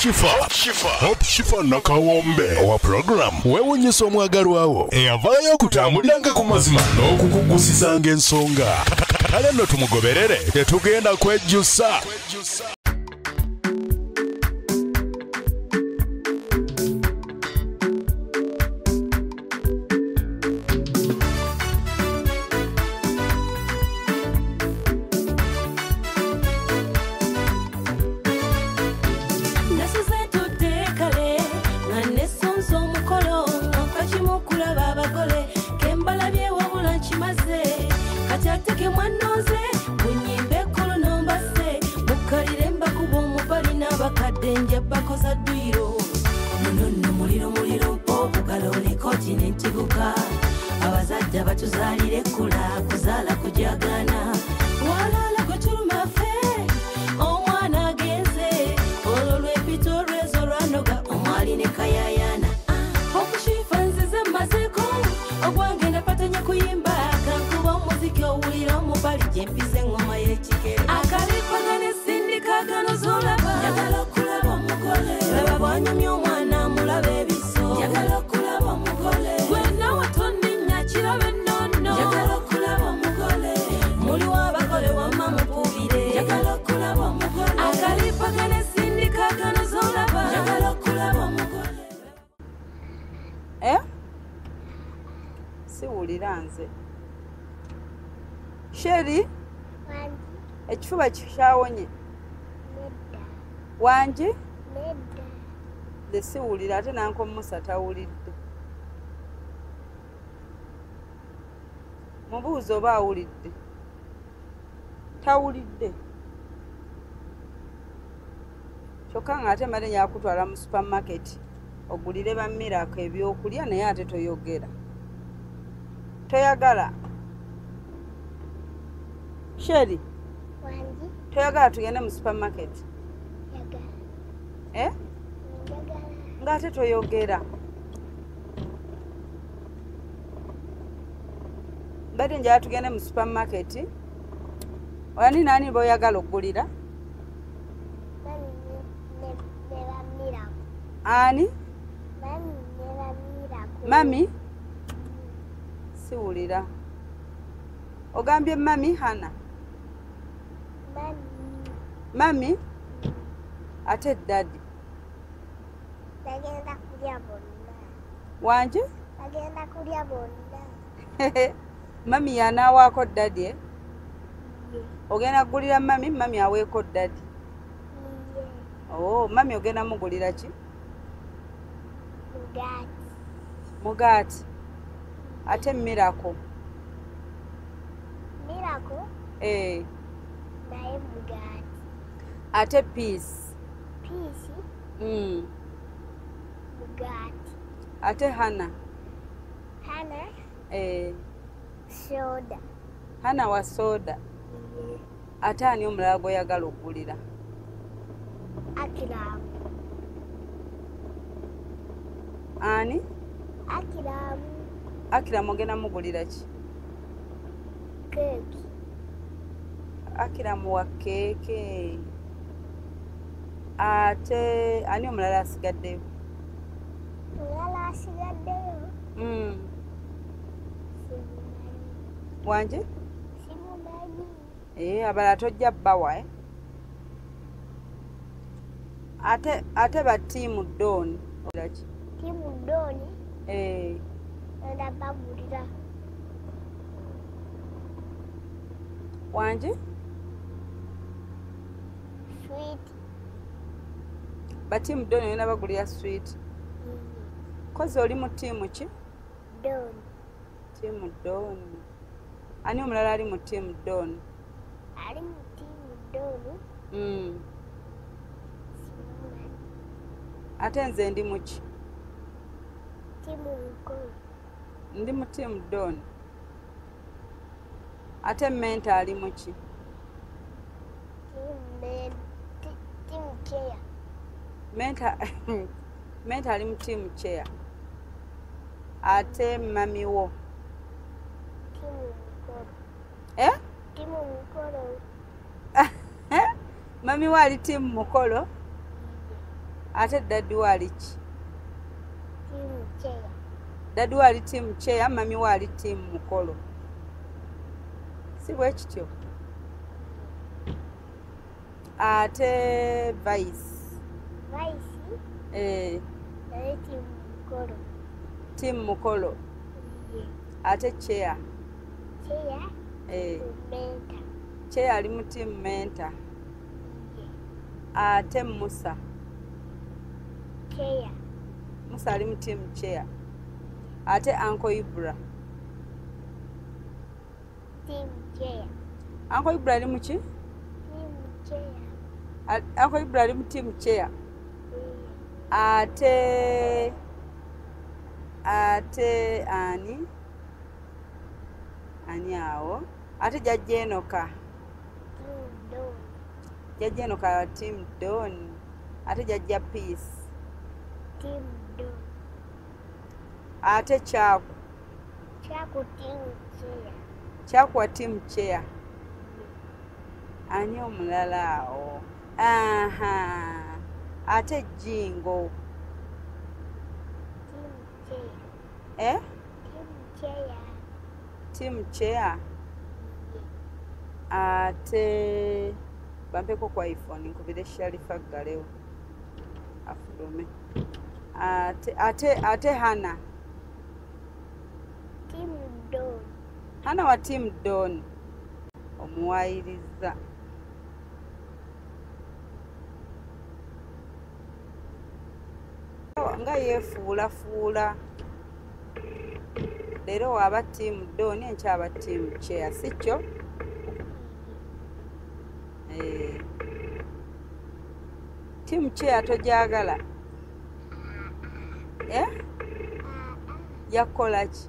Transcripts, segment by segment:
Hope Shifa nakawombe owa program wewunyisa omwagalwawo eyavaayo okutambuliranga ku mazima n'okukugusizanga ensonga kale nno tumugoberere tetugenda kwejjusa. Denja bakoza dwiro nono muliro okugala olikoti n'entiguka abazadde batuzaalire kula kuzaala kujagana walala gweturuma ffe omwana agenze olwo lwepito lwezo lwanoga omwali ne kayayana okushifa nzize mazeko ogwange napatanya kuyimba kankuba omuziki owulira omubali gyempize engoma y'ekikere akalipagane sindikagano zolaba wanyumya omwana mulabe ebiso yagala okulaba omugole gwena watonninya kirabe nnono yagala okulaba omugole muliwo abagole wamma mukubire yagala okulaba omugole akalipagane sindikagano zolaba yagala okulaba omugole siwulira nze Sheri ekifuba kikyawonye wanje siwulira ate nankomusa tawulidde mubuuzi oba awulidde tawulidde kyokka nga ate male nyakutwala mu supermarket ogulire bamirako ebyokulya naye ate toyogera toyagala Sheri toyagala tugende mu supermarket ngate toyogera bade njala tugende mu supermarket oyani nani boyagala okugulira ani mami siwulira ogambye mami Hana mami ate daddy agenda kulya bonna wanje agenda kulya bonna mami yanaawaako daddy ogenda kugulira mami aweeko daddy mami ogenda mugulira ki mugaati ate mirako naye mugaati ate peace mugaati ate Hana soda Hana wa soda ate ani omulala gwoyagala okugulira ani Akiramu ogenda mugulira ki keeki Akiramu wa keeke ate ani omulala asigaddeyo wanje abala tojja bbawa ate ba tiimu Doni ndabagulira wanje sweet ba tiimu Doni yona bagulira sweet kozi oli mu tiimu ki Doni tiimu Doni ani omulala ali mu tiimu Doni ali mu tiimu Doni ate nze ndi mu ki Mukolo ndi mu tiimu Doni ate menta ali mu ki tiimu Cheya menta ali mu tiimu Cheya ate mami wo tiimu Mukolo mami wali tiimu Mukolo ate daddi waali ki? Timu Cheya. Daddi waali tiimu Cheya, mami waali tiimu Mukolo. Si bwe kityo? Ate Vice. Vice. Naye timu Mukolo. Tiimu Mukolo. Ate Cheya. Cheya. Menta. Cheya ali mu tiimu Menta. Ate Musa. Cheya. Musa ali mu tiimu Cheya. Ate Uncle Ibra. Timu Cheya. Uncle Ibra ali mu ki? Timu Cheya. Uncle Ibra ali mu tiimu Cheya. Ate ani awo? Ate Jajja Enoka. Timu Don. Jajja Enoka wa tiimu Don. Ate Jajja Peace. Timu Don. Ate Chaku. Chaku timu Cheya. Chaku wa tiimu Cheya. Ani omulala awo? Aha. Ate Jingo. Timu Cheya. Timu Cheya. Tiimu Cheya. Ate bampeko kwa iPhone nkubire Sharifa Galewo afulume. Ate Hana. Timu Don. Hana wa tiimu Don. Omuwayiriza. Nga yeefuulafuula. Leero waba tiimu Don enkya aba tiimu Cheya, si kyo? Tiimu Cheya togyagala? Yakola ki?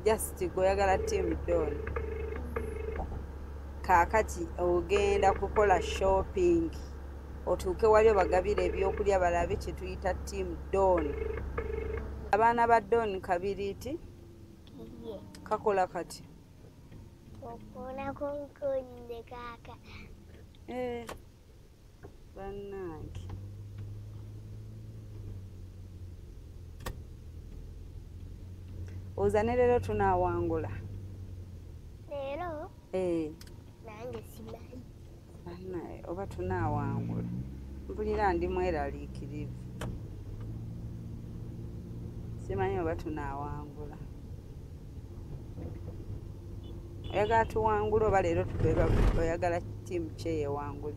Just goyagala tiimu Don. Kaakati ogenda kukola shopping. Otuuke wali obagabira ebyokulya balabe kye tuyita tiimu Don. Abaana ba Don kabiriiti kakola kati. Okona konkonde kaka. Bannange. Oza ne leero tunaawangula. Leero? Nange simanyi. Bannaye oba tunaawangula. Mpulira ndi mweraliikirivu. Simanyi oba tunaawangula. Oyagala tuwangule oba leero oyagala tiimu Cheya ewangule?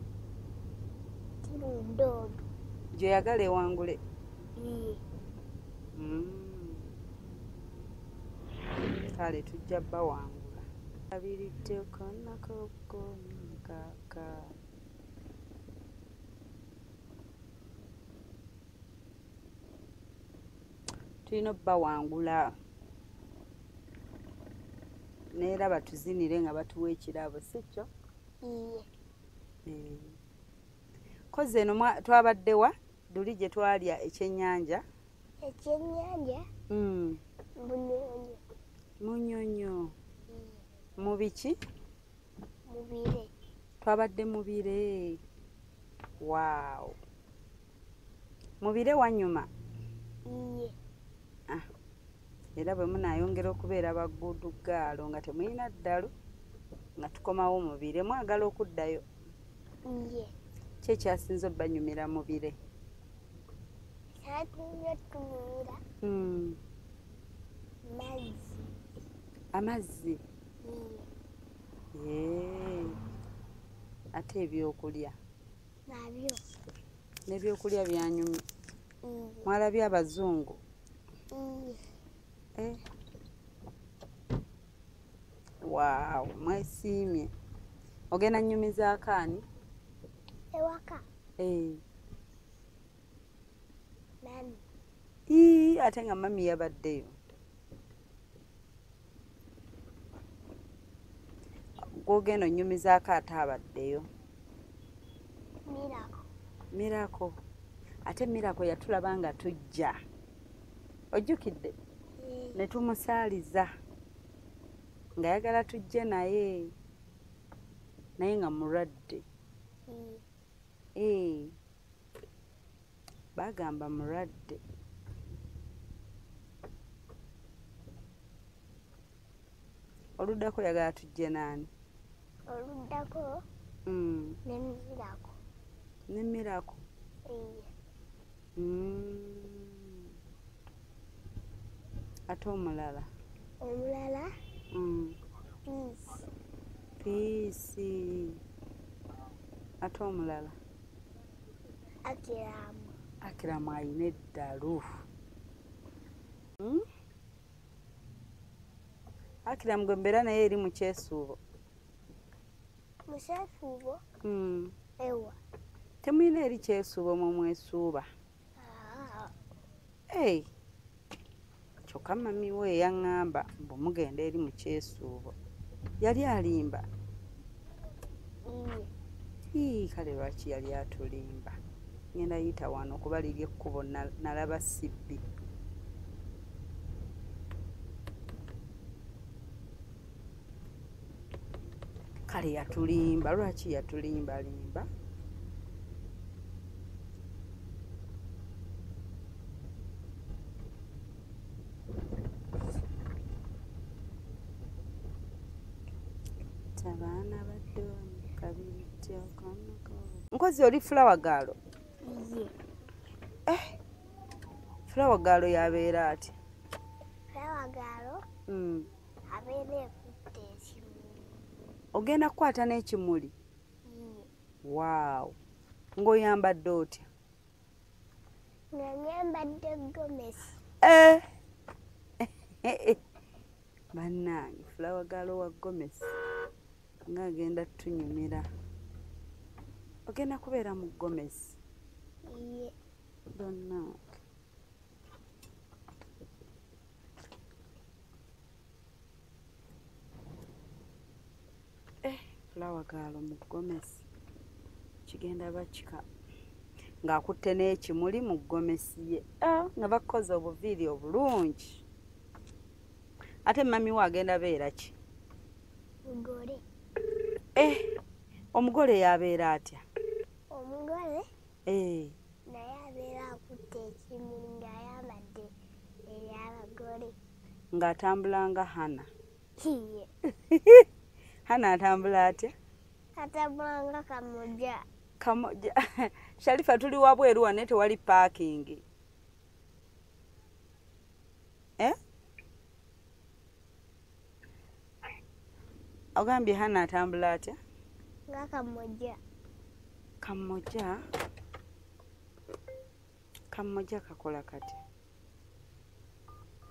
Timu Don. Gy'oyagala ewangule? Kale tujja bawangula. Abiriddeko nakoko kaka. Tulina bawangula. Neera batuzinire nga batuwa ekirabo, si kyo? Kozi eno twabadde wa? Luli gye twalya ekyennyanja? Ekyennyanja? Munyonyo. Munyonyo. Mu biki? Mu bire. Twabadde mu bire. Waaw. Mu bire wanyuma? Era bwe munaayongera okubeera baggudugaalo nga temulina ddalo nga tukomawo mu bire, mwagala okuddayo? Ki ekyasinze obbanyumira mu bire? Kyasinze tunyumira mazzi. Amazzi? Ate ebyokulya? Nabyo. N'ebyokulya byanyumye? Mwalabye abazungu? Waaw, mwesiimye. Ogenda nnyumizaako ani? Ewaka. Mami. Ate nga mami yabaddeyo. Gw'ogenda onnyumizaako ate abaddeyo? Mirako. Mirako. Ate Mirako yatulaba nga tujja. Ojjukidde? Ne tumusaaliza ng'ayagala tujje naye nga mulwadde. bagamba mulwadde. Oluddako yagala tujje n'ani? Oluddako n'emirako. N'emirako? Ate omulala? Omulala Piisi. Ate omulala? Akiramu. Akiramu ayina eddalu. Akiramu gwe mbeera naye eri mu kyesuubo. Mu kyesuubo? Ewa. Temulina eri kyesuubo mwe mwesuuba? Kyokka mami we yaŋŋamba mbu mugenda eri mu kyesuubo. Yali alimba? Kale lwaki yali atulimba? Ngenda yita wano okubalirya ekkubo nalaba sibbi. Kale yatulimba. Lwaki yatulimbalimba? Abaana baddoni kabiri nkozi oli Flower Girl? Flower Girl yabeera atya? Flower Girl abeera ekutte ekimuli. Ogenda kukwata n'ekimuli? Waaw. Ng'oyambadde otya? Nga nyambadde gomesi. Bannange Flower Girl wa gomesi ng'agenda tunyumira. Ogenda kubeera mu gomesi? Bannange. Flower Girl mu gomesi kigenda bakika ng'akutte n'ekimuli mu gomesi ye. Nga bakoze obuviiri obulungi. Ate mami we agenda beera ki? Mugole. Omugole yabeera atya? Omugole naye abeera akutte ekimuli ng'ayambadde ery'abagole. Ng'atambula nga Hana? Hana atambula atya? Atambula nga Kamoja. Kamoja. Sharifa tuli wabweru wane tewali parking. Ogambye Hana atambula atya? Nga Kamoja. Kamoja? Kamoja kakola kati?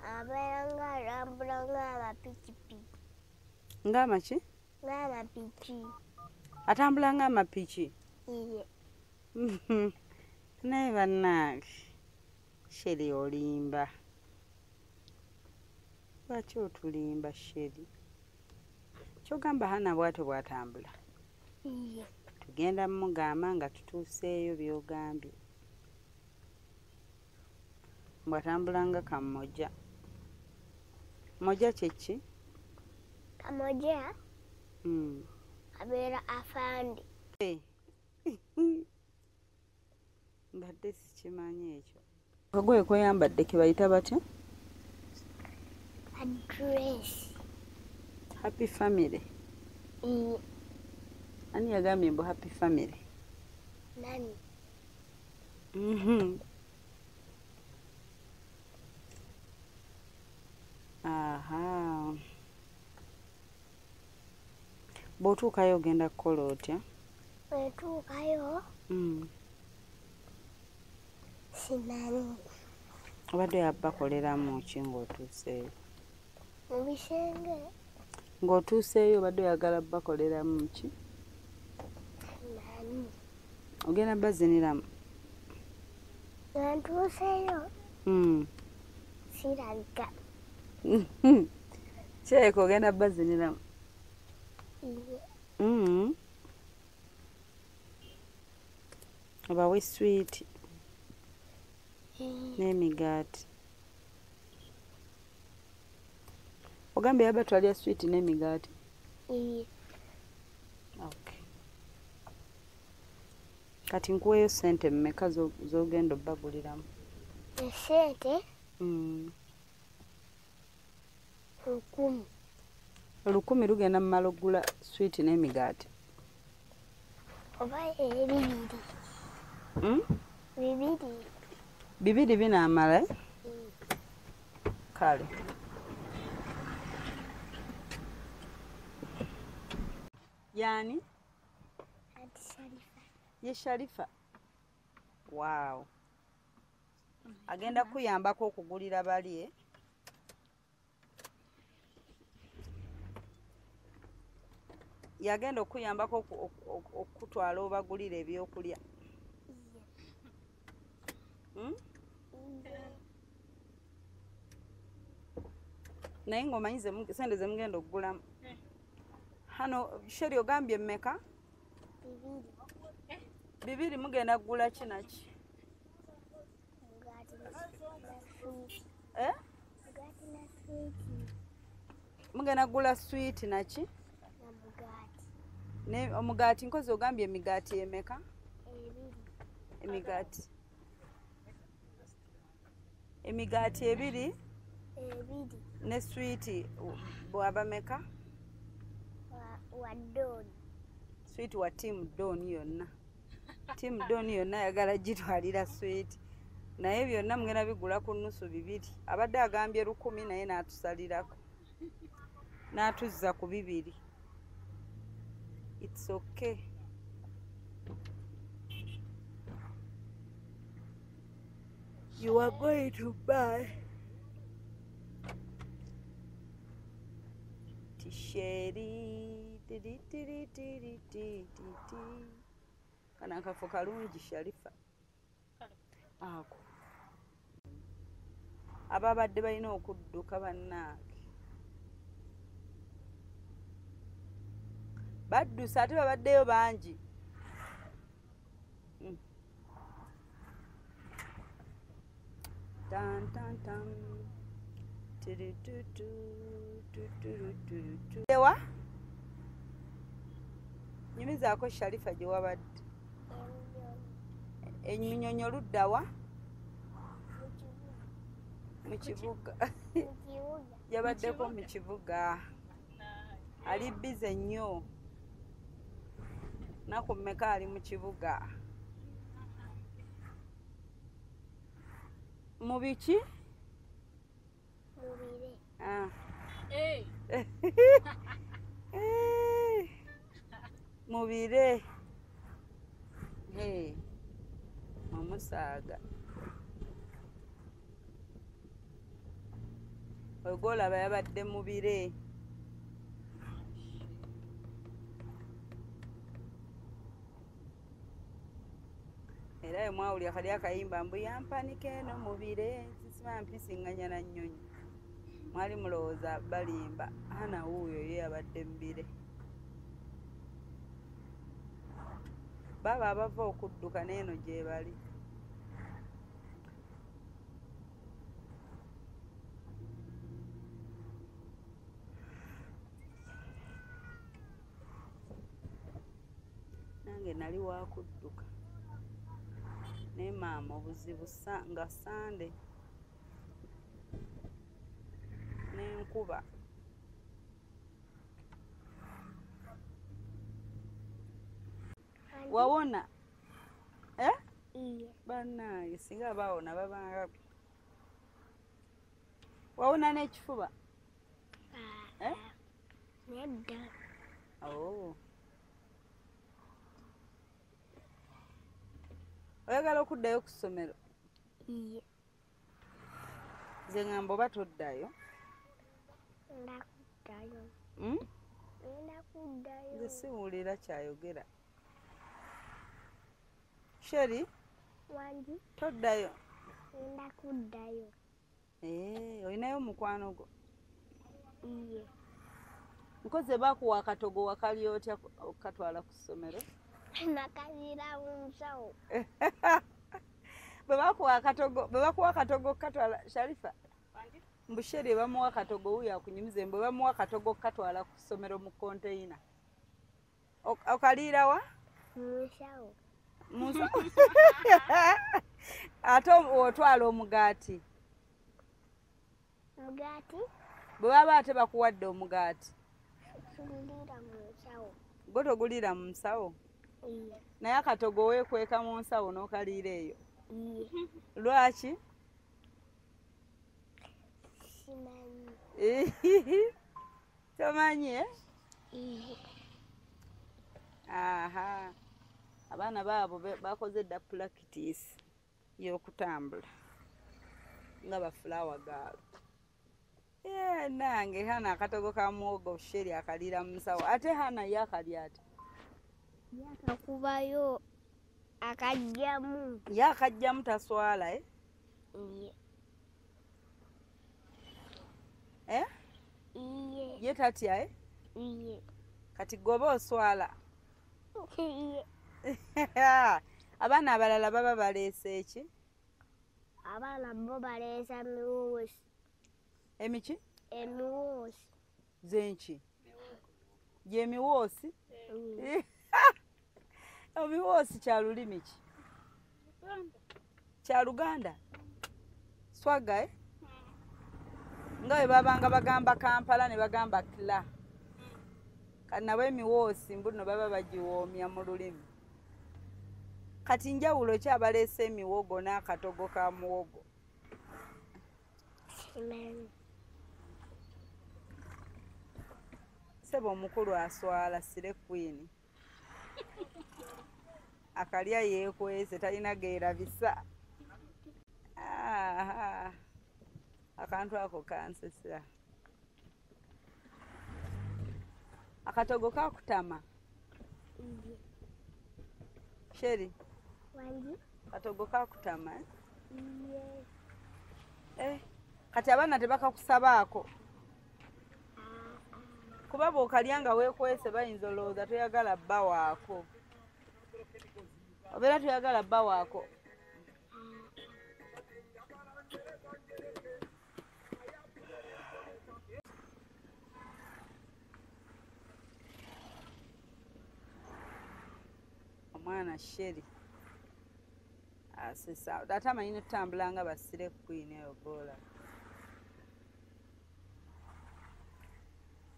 Abeera ng'alambula ng'amapikipiki. Ng'amaki? Ng'amapiki. Atambula ng'amapiki? Naye bannange Sheri olimba. Lwaki otulimba Sheri? Kyogamba Hana bw'atyo bw'atambula? Tugenda mugamba nga tutuuseeyo by'ogambye. Bw'atambula nga Kamoja. Moja kye ki? Kamoja abeera afande. Mbadde sikimanyi ekyo. Akagoye kweyambadde ke bayita batya? Address. Happy Family. Ani yagambye mbu Happy Family? Nani? Aha. Bw'otuukayo ogenda kukola otya? Bwetuukayo sinani. Obadde yabakoleramu ki ng'otuuseeyo? Mu bisenge. Ng'otuuseeyo obadde oyagala bakoleramu ki? Nani? Ogenda baziniramu? Nga ntuuseeyo sirabika. Kirabika ogenda baziniramu? Obawe swiiti n'emigaati. Ogambye yaba twalya swiiti n'emigaati? Okay. Kati nkuweeyo ssente mmeka z'ogenda obbaguliramu? Esente 1000. 1000 lugenda mumala oggula swiiti n'emigaati. Oba ebibiri. 2 binaamala? Kale. Yani? Ati Sharifa. Ye Sharifa? Wow. Agenda kuyambako okugulira bali e? Yagenda okuyambako okutwala obagulira ebyokulya. Naye ng'omanyi sente ze mugenda okugulamu. Hano Sheri ogambye mmeka? 2 mugenda kugula kinaki? Mugenda kugula swiiti naki? Omugaati nkozi ogambye emigaati emeka? Emigaati 2 ne swiiti bwaba meka? Wa Doni. Swiiti wa Team Doni yonna. Team Doni yonna ayagala gitwalira swiiti. Naye byonna mugenda bigula ku nnusu 2. Abadde agambye 1000 naye n'atusalirako. N'atuzza ku 2. It's okay. You are going to buy t-shirt. Kana akafo kalungi Sharifa. Ako. Ababadde balina okudduka bannaake. Baddusa ate babaddeyo bangi. Tan tan tan. Ewa? Nyumizaako Sharifa gye wabadde. Ennyonyo ludda wa? Mu kibuga. Yabaddeko mu kibuga. Ali bize nnyo. Naku mmeka ali mu kibuga. Mu biki? Mubire. Omusaaga. Ogolaba yabadde mubire. Era emwawulya kali akayimba mbu yampanike eno mubire sisima mpisiŋŋanya na nnyonyi. Mwali mulowooza balimba Hana wuuyo ye yabadde mubire. Baba abava okudduka n'eno gye bali. Nange nali wa kudduka. Ne maama obuzibu nga Sande. N'enkuba. Wawona? Bannange singa bawona babanga. Wawona n'ekifuba? Nedda. Oh. Oyagala okuddayo ku ssomero? Nze ngamba oba toddayo? Ndakuddayo. Ndakuddayo. Nze siwulira kyayogera. Sheri? Wangi? Toddayo? Ndakuddayo. Olinayo omukwano gwo? Nkoze bakuwa akatogo wakali otya okatwala ku ssomero? Nakazira unsawo. Bebakuwa akatogo katwala Sharifa. Mbu Sheri bamuwa akatogo uya akunyumize mbu bamuwa akatogo katwala ku ssomero mu container. Okaliira wa? Unsawo. ate otwala omugaati Mugaati bwe baba ate bakuwadde omugaati gulira mu nsawo. gwe togulira mu nsawo Iye. naye akatogo weekweka mu nsawo n'okaliira eyo Iye. lwaki Simanyi. tomanyi Iye. aha abaana baabo bakoze dda practice y'okutambula nga bafulawa gaalo nange hana akatogo ka muwogo sheri akalira mu nsawo ate hana ye akalya ate Yakakubayo akajjamu. ye akajjamu taswala Iye. Iye. ye tatya Iye. kati goba oswala Iye. abaana abalala baba baleese eki Abaana bo baleesa miwoosi. emiki Emiwoosi. zenki gyemiwoosi Iye. omiwoosi kya lulimi ki kya luganda swaga nga bwe babanga bagamba kampala ne bagamba kla kati nabo emiwoosi mbu no baba bagiwoomya mu lulimi kati njawulo ki abaleese emiwogo n'akatogo ka muwogo Simanyi. seba omukulu aswala sire kwini akalya yeekwese talina geerabisa akantu ako kansesa akatogo kakutama Iye. sheri Wangi. katogo kakutama Iye. kati abaana tebakakusabaako kuba bw'okalya nga weekwese bayinza olowooza toyagala bba waako obeera toyagala bba waako omwana sheri asesa ate amanyi netutambula nga basire kwini eyo boola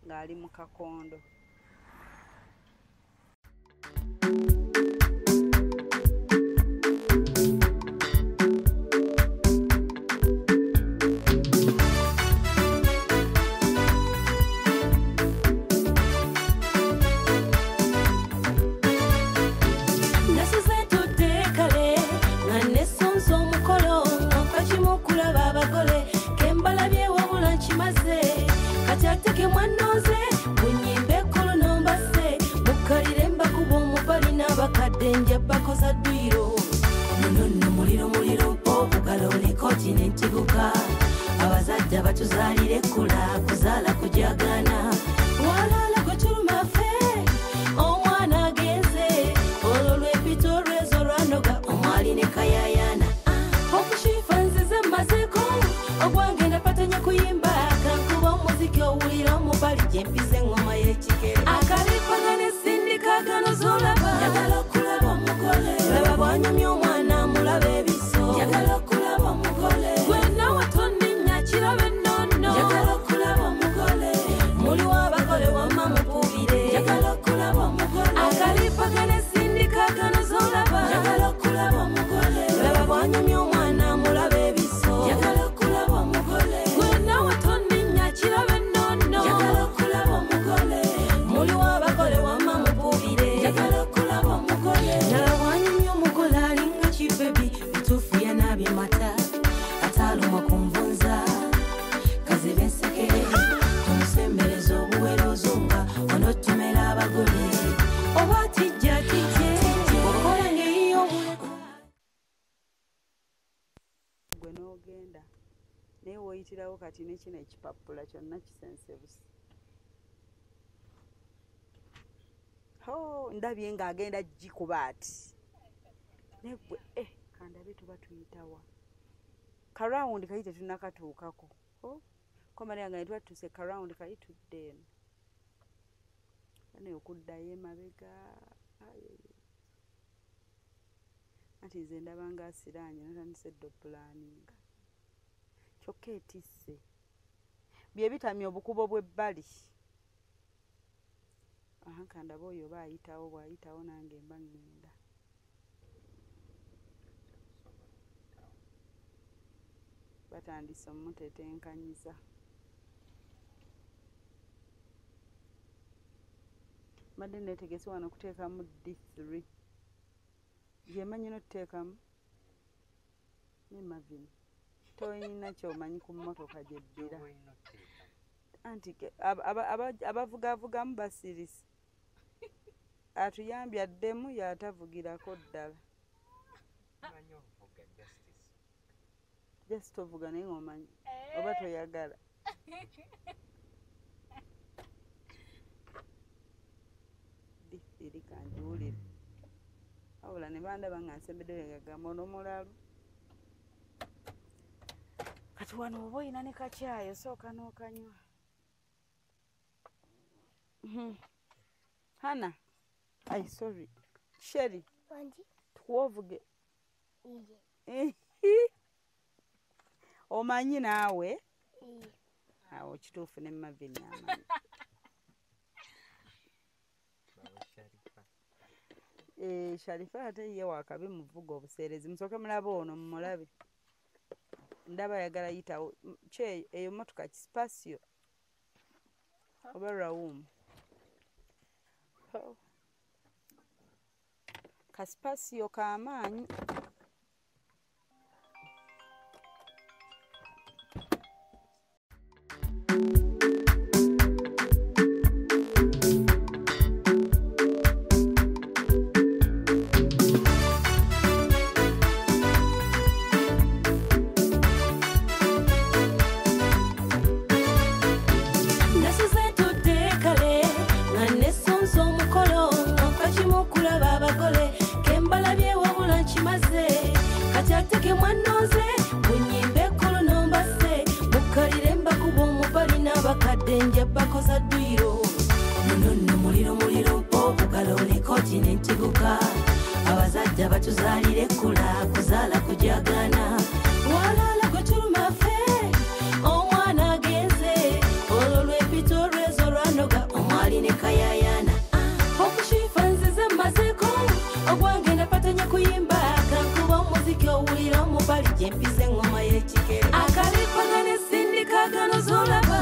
ng'ali mu kakondo nasize tudde kale nga nesonza omukolo nfa kimu kulaba abagole kembalabye wabula nkimaze kati ate kemwanooze bunyimba ekkolo nombase mukalire mbakuba omubali n'abakadde nja bakoza ddwiro munono muliro obugalo ne kontinentiguka abazadde batuzaalira ekkula kuzaala kujagana walala gwe tulumafe omwana agenze olwo lwepito olwezo lwanoga omwali ne kayayana okushifa nzize mmazeeko ogwange ndapatanya kuyimba kankuba omuziki owulira omubali gyempize engoma y'ekigere akalipagana esindika gano zolaba njagala okulaba omugole laba bwanyumya omwana mulaba ebiso njagala okulaba omugole gwenna watonninnya kiraba ennono njagala okulaba omugole muliwo abagole wamma mukubire njagala okulaba omugole akalipagana esindika gano zolaba njagala okulaba omugole laba bwanyumya omwana mulaba ebiso njagala okulaba omugole gwenna watonninnya kiraba ennono njagala okulaba omugole muliwo abagole wamma mukubire njagala okulaba omugole laba bwanyumya omugole alinga kibebi bituufu yanabye mata ataalumwa ku nvunza kazibe ensekere tumusembereza obuwere ozunga onotomera abagole oba tijja tijje okola ngeriyo gwe n'ogenda naye woyitirawo kati nekino ekipapula kyonna kisensebusi ndabye ng'agenda gikuba ati negwe kandabe tuba tuyitawa karawundi kali tetunakatuukako komala yange netwatuse karawundi kali tudde eno ane okuddayo emabega Anti nze ndaba nga asiraanye natandise eddopulaaninga. Kyokka etisse. Bye bitamya obukubo bw'ebbali. Kandaba oyo oba ayitawo bw'ayitawo nange mba ŋŋenda. Batandise omutetenkanyiza. Mbadde neetegese wano okuteekamu D3. Gyemanyi n'otuteekamu? Ne Marvin. Toyina ky'omanyi ku mmotoka gy'eddira. Anti abavugavugamu basirisi. Atuyambye addemu y'atavugirako ddala. Just tovuga naye ng'omanyi. Oba toyagala. D3 kanjuwulire. Wabula ne bandaba nga nsembedde ngagamba ono mulalu. Kati wano oba oyina ne kakyayo sooka n'okanywa. Hannah. Ay, sorry. Sherry. Wanji. Tuwovuge. Iye. Omanyi naawe? Iye. Awo kituufu ne Marvin amanyi. Sharifa ate ye wakabi muvuga obuseerezi. Musooke mulabe ono mumulabe. Ndaba ayagala yitawo. Kye eyo mmotoka Kisipasio. Oba Rawumu. Kasipasio k'amaanyi. Denja bakoza duiro nono muliro bugalo ne continent guka abazajja batuzalire kula kuzala kujagana walala gutuluma fe omwana agenze ololwe pitorrezo ranoga omwali ne kayayana okushifa nzize mazeko ogwange napatanya kuyimba kankuba omuziki owulira omubali gyempize engoma y'ekikere akalipagane sindikagano zolaba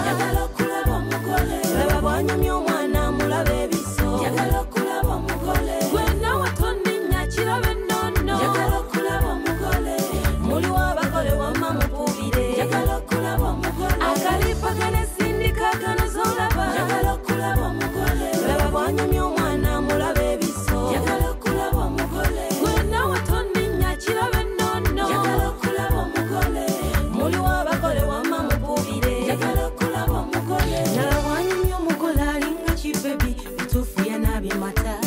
laba bwanyumya omwana mulabe ebiso njagala okulaba omugole gwena watonninnya kirabe nnono njagala okulaba omugole muliwo abagole wamma mupubire njagala okulaba omugole akalipagane sindikagano zolaba njagala okulaba omugole laba bwanyumya omwana mulabe ebiso njagala okulaba omugole gwena watonninnya kirabe nnono njagala okulaba omugole muliwo abagole wamma mupubire njagala okulaba omugole baby bitufia na bimata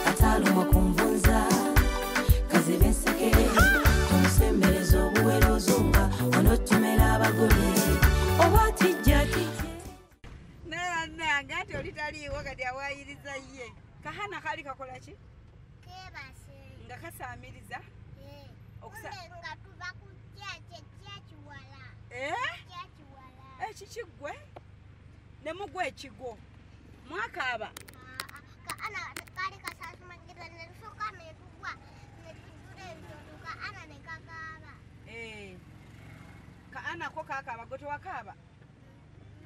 ataluma kumvunza kaze bensekere tumusemberezo obuwero zunga onotumera abagole obati jati nanga ati olitaliiwo kati awayiriza ye kahana kali kakola ki Kebase. nga kasaamiriza Nga tuva ku kyakiwala. Kyakiwala. Kikigwe ne mugwe ekigwo mwakaaba Ana kali kasasumagira ne lusoka ne tugwa ne tudure ndoka ana ne kakaba. Ka ana ko kakaba goto wakaba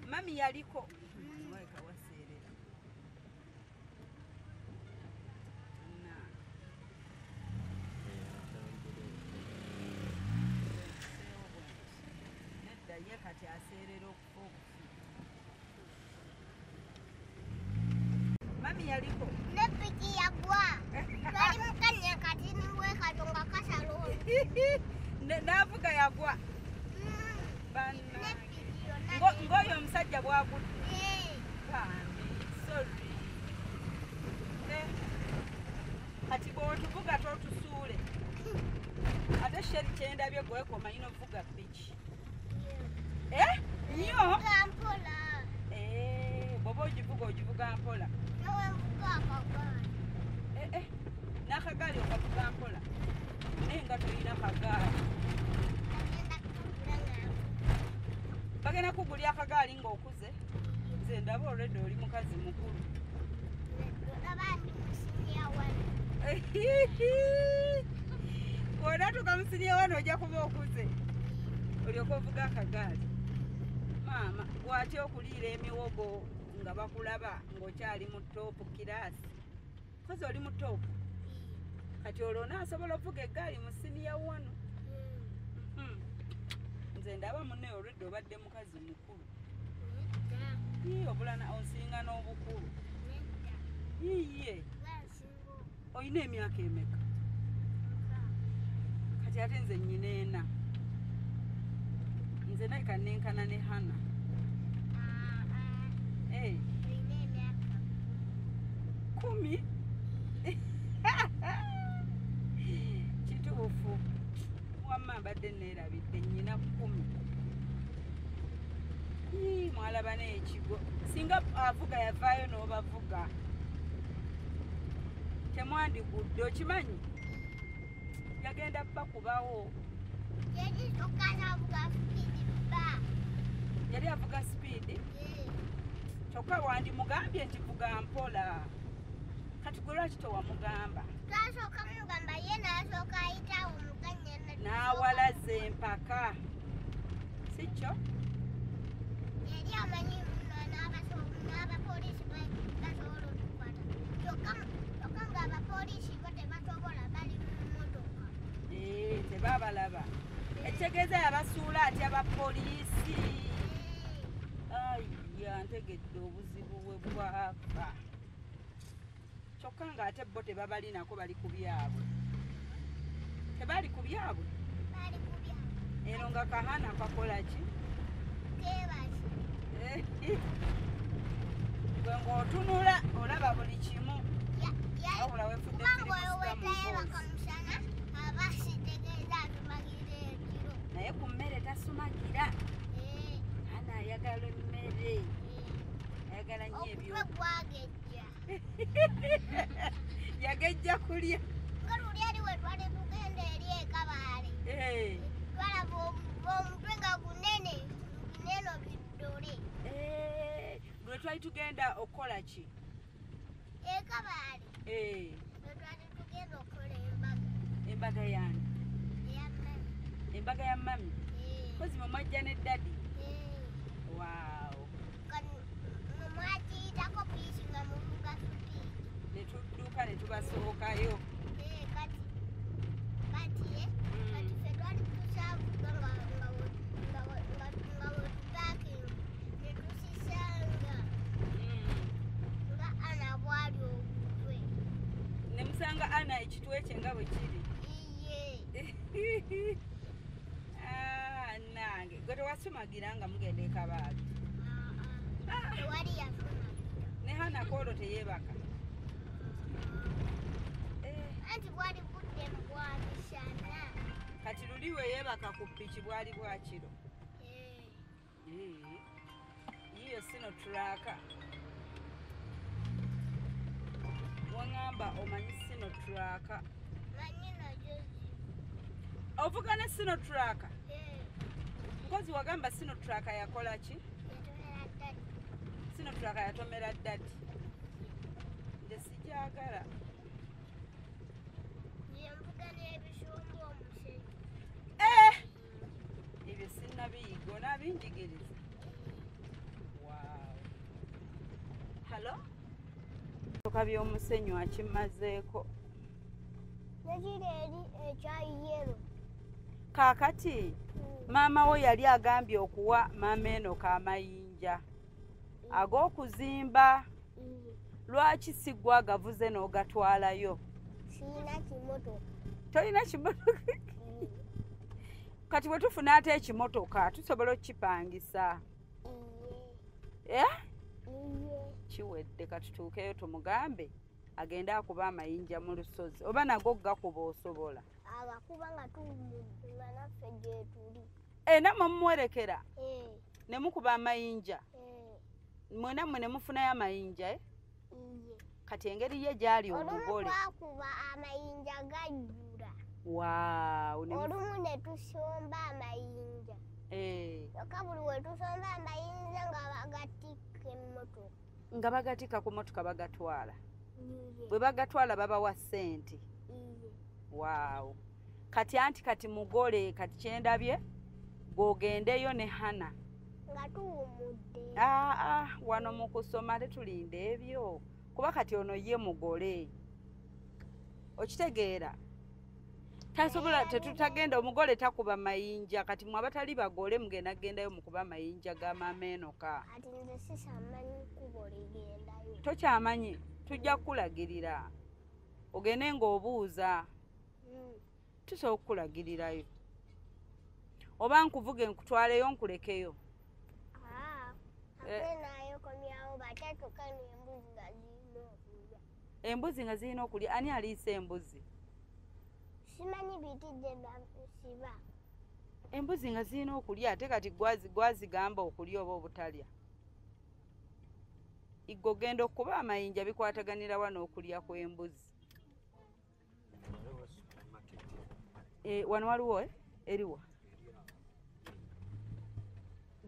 mami yaliko mweka waserera na nedda ye kati aserera okufa mami yaliko Nepiki yagwa. Twali mukanya kati niwe katonga kasalo. navuga yagwa ngoyo omusajja bwagudde sorry kati bw'otuvuga totusuule ate sheri kyendabye gwekoma ino vuga piki nnyo Mpola. bw'oba ogivuga mpola Nawe mvuga akagala. n'akagaali okavuga mpola naye nga toyina kagaali. Bagenda kugulya akagaali ng'okuze. Nze ndaba olwedde oli mukazi mukulu. Bw'onatuuka musiniya wano ojja kuba okuze. Olyoka ovuga akagaali. Maama, bw'atya okuliira emiwogo nga bakulaba ng'okyali mu toopu kiraasi. Kozi oli mu toopu. Kati olwo naasobola okuvuga eggaali mu siniya wano. Nze ndaba munne olwedde obadde mukazi mukulu. Obulana onsinga n'obukulu. Yiye. Oyina emyaka emeka? Kati ate nze nnyina ena. Nze naye kannenkana ne Hana. Kumi? Kituufu. Wamma mbadde neerabidde nnyina 10. Mwalaba n'ekigo. Singa avuga yavaayo n'obavuga. Temwandigudde okimanyi? Yagenda bakubawo. Yali avuga sipiidi? Kyokka wandimugambye nti vuga mpola. Kati gwe lwaki towamugamba? N'awalaza empaka. Si kyo? Tebabalaba. Ekitegeeza yabasuula atya abapoliisi. Ayya, ntegedde obuzibu bwe bwafa. Kyokka ng'ate bo tebabalinako bali ku byabwe. Tebali ku byabwe? Eno nga Kahana kakola ki? Gwe ng'otunula olaba buli kimu. Wabula weefudde firimusika mu mboozi. Naye ku mmere tasumagira. Hana ayagala emmere. Ayagala nnyo ebyo. Yagejja kulya. Gwe twali tugenda okukola ki? Embaga yani? Embaga ya mami? Kozi mwe mwajja ne dadi? Waawo. Ne tudduka ne tubasookayo. Ne musanga Ana ekitwe kye nga bwe kiri. Nange gwe tewasumagira nga mugenda ekabaagi. Ne Hana koolo teyeebaka. Kati luli we yeebaka ku ppiki bwali bwa kiro. Yiyo sino tulaaka. Wangamba omanyi sino tulaaka. Ovuga ne sino tulaaka? Mkozi wagamba sino tulaaka yakola ki? Sino tulaaka yatomera dadi. Nze sijaagala. Ebyo sinnabiyiga onaabinjigiriza. Waaw. Halo? Ebimotoka by'omusenyu akimazeeko. Nekiri eri ekya yero. Kaakati maama wo yali agambye okuwa maama eno k'amayinja ag'okuzimba. Lwaki si ggwe agavuze n'ogatwalayo? Sirina kimotoka. Tolina kimotoka? Kati bwe tufuna ate ekimotoka tusobola okukipangisa. Kiwedde katutuukeyo tumugambe agende akuba amayinja mu lusozi oba nago gakuba osobola. Abakuba nga tuwummula naffe gye tuli. Nammwe mumuwerekera ne mukuba amayinja. Mwenammwe ne mufunayo amayinja. Kati engeri ye gy'ali omugole. Olumu twakuba amayinja gajjula. Wow. Olumu ne tusomba amayinja. Yokka buli we tusomba amayinja nga bagatika emmotoka. Nga bagatika ku mmotoka bagatwala. Bwe bagatwala babawa ssente. Wow. Kati mugole kati kyendabye gwogendeyo ne Hana. Nga tuwumudde. Wano mu kusoma tetulinda ebyo. Kuba kati ono ye mugole. Okitegeera? Tasobola tetutagenda omugole takuba mayinja kati mwe abatali bagole mugenda gendayo mukuba mayinja ga mamenoka. Ati nze sisamanyi kubo ligendayo. Tokyamanyi tujja kulagirira. Ogende ng'obuuza. Tusobola okukulagirirayo. Oba nkuvuge nkutwaleyo nkulekeyo. Nayo komyawo batatuka n'embuzi nga zirina okulya. Embuzi nga zirina okulya. Ani aliisa embuzi? Simanyi bitidde siba. Embuzi nga zirina okulya ate kati gwazigamba okulya oba obutalya. Iggo genda okuba amayinja bikwataganira wano okulya kw'embuzi. Wano waliwo eriwa?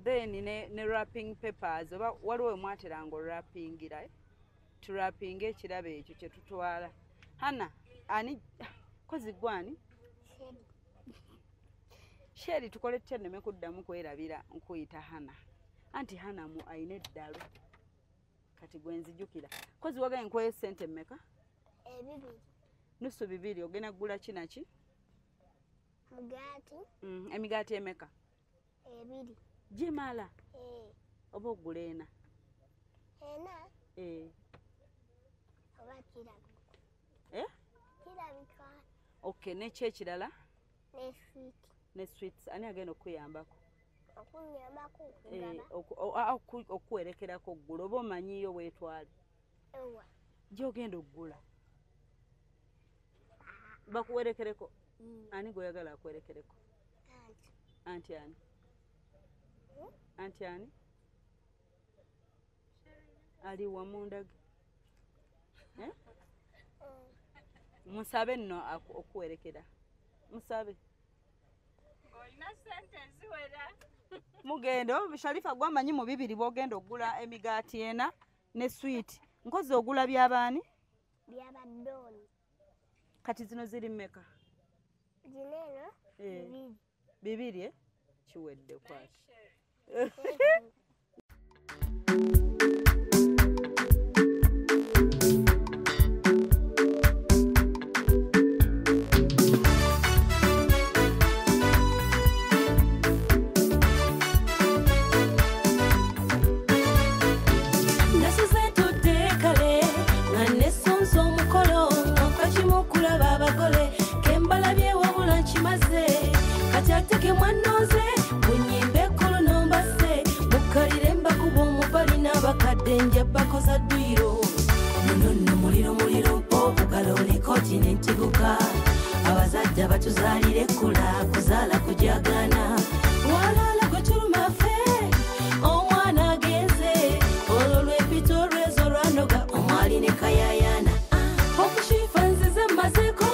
Then ne wrapping papers oba waliwo mwateranga wrappingira turapinga ekirabo ekyo kye tutwala. Hana ani kozi gwani? Sheri tukole nneme kuddamu kwerabira nkuyita Hana. Anti Hana mu ayina eddalo. Kati gwenzijukira. Kozi wagaye nkwe sente mmeka? 2. Nusu 2 ogena gula kinaki? Mugati. Emigati emeka? 2. Jimala. Oba ogula 4. 4? Oba kirabika. Kirabika. Okay, ne kyekirala? Ne sweet. Ne sweets. Ani agenda okuyambako? Okunyambako okuwerekerako oggula oba omanyiyo weetwale? Ewa. Gy'ogenda oggula? Bakuwerekereko? Ani gw'oyagala akwerekereko? Anti ani? Anti ani? Ali wamundage? Musabe nno okuwerekera. Musabe. Olina sente ziwera. Mugendo Sharifa gwamanyi mu 2 bwogenda ogula emigaati 4 ne sweet. Nkozi ogula by'abaani? By'abadoni. Kati zino ziri mmeka? Zineno 2. 2 kiwedde kwati. Denja bakoza dwiro nono muliro bugalo ne continent guka abazajja batuzalire kula kuzala kujagana walala gutuluma fe omwana agenze ololwe pitorezo ranoga omwali ne kayayana okushifanzize mazeko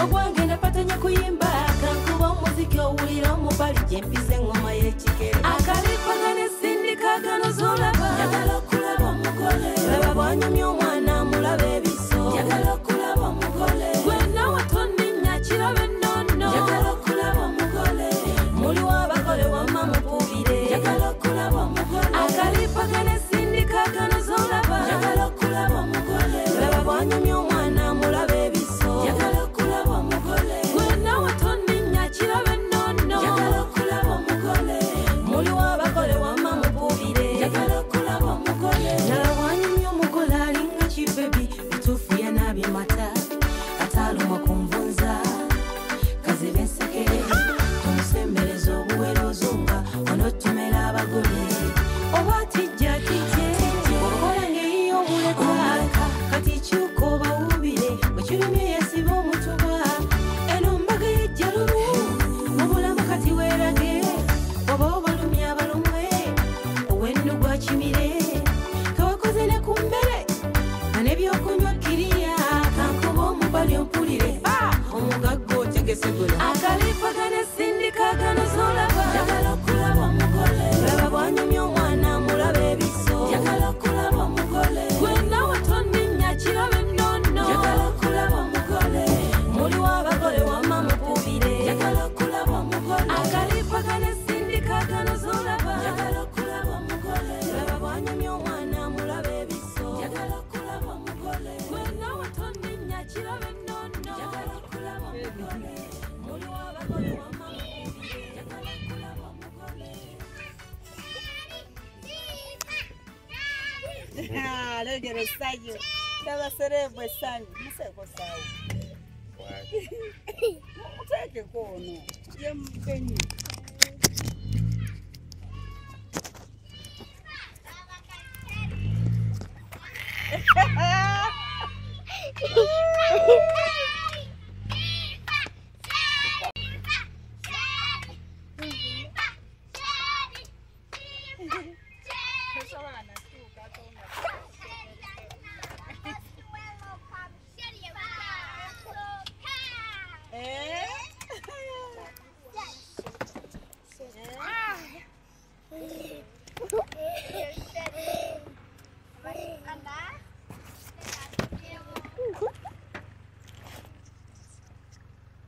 ogwange napatanya kuyimba kankuba muziki owulira omubali jempize ngoma y'ekikere akalipagane sindikagano zolaba yagala okulaba omugole laba bwanyumya omwana mulaba ebiso yagala okulaba omugole gwena watonninya kiraba ennono yagala okulaba omugole muliwo abagole wamma mupubire yagala okulaba omugole akalipagane sindikagano zolaba yagala okulaba omugole laba bwanyumya omwana mulaba ebiso yagala okulaba omugole gwena watonninya kiraba ennono yagala okulaba omugole Mutegere essanyu. Tabaserevu essanyu. Museeko saawa. Muteekeko ono. Ye mugenyi.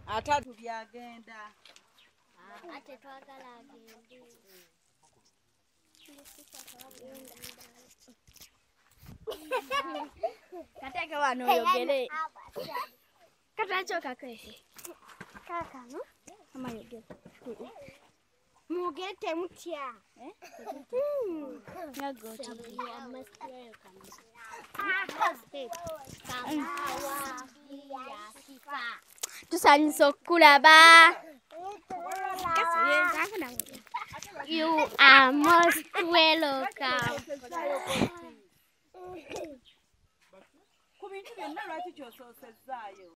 Atatu byagenda. Ate twagala agende. Kateke wano oyogere. Katachoka kwese. Kaka no? Ama yogere. Mugete mutya. Nagoti. Tusanyisa okulaba. You are most welcome. Ku bintu byonna lwaki kyosoosezaayo?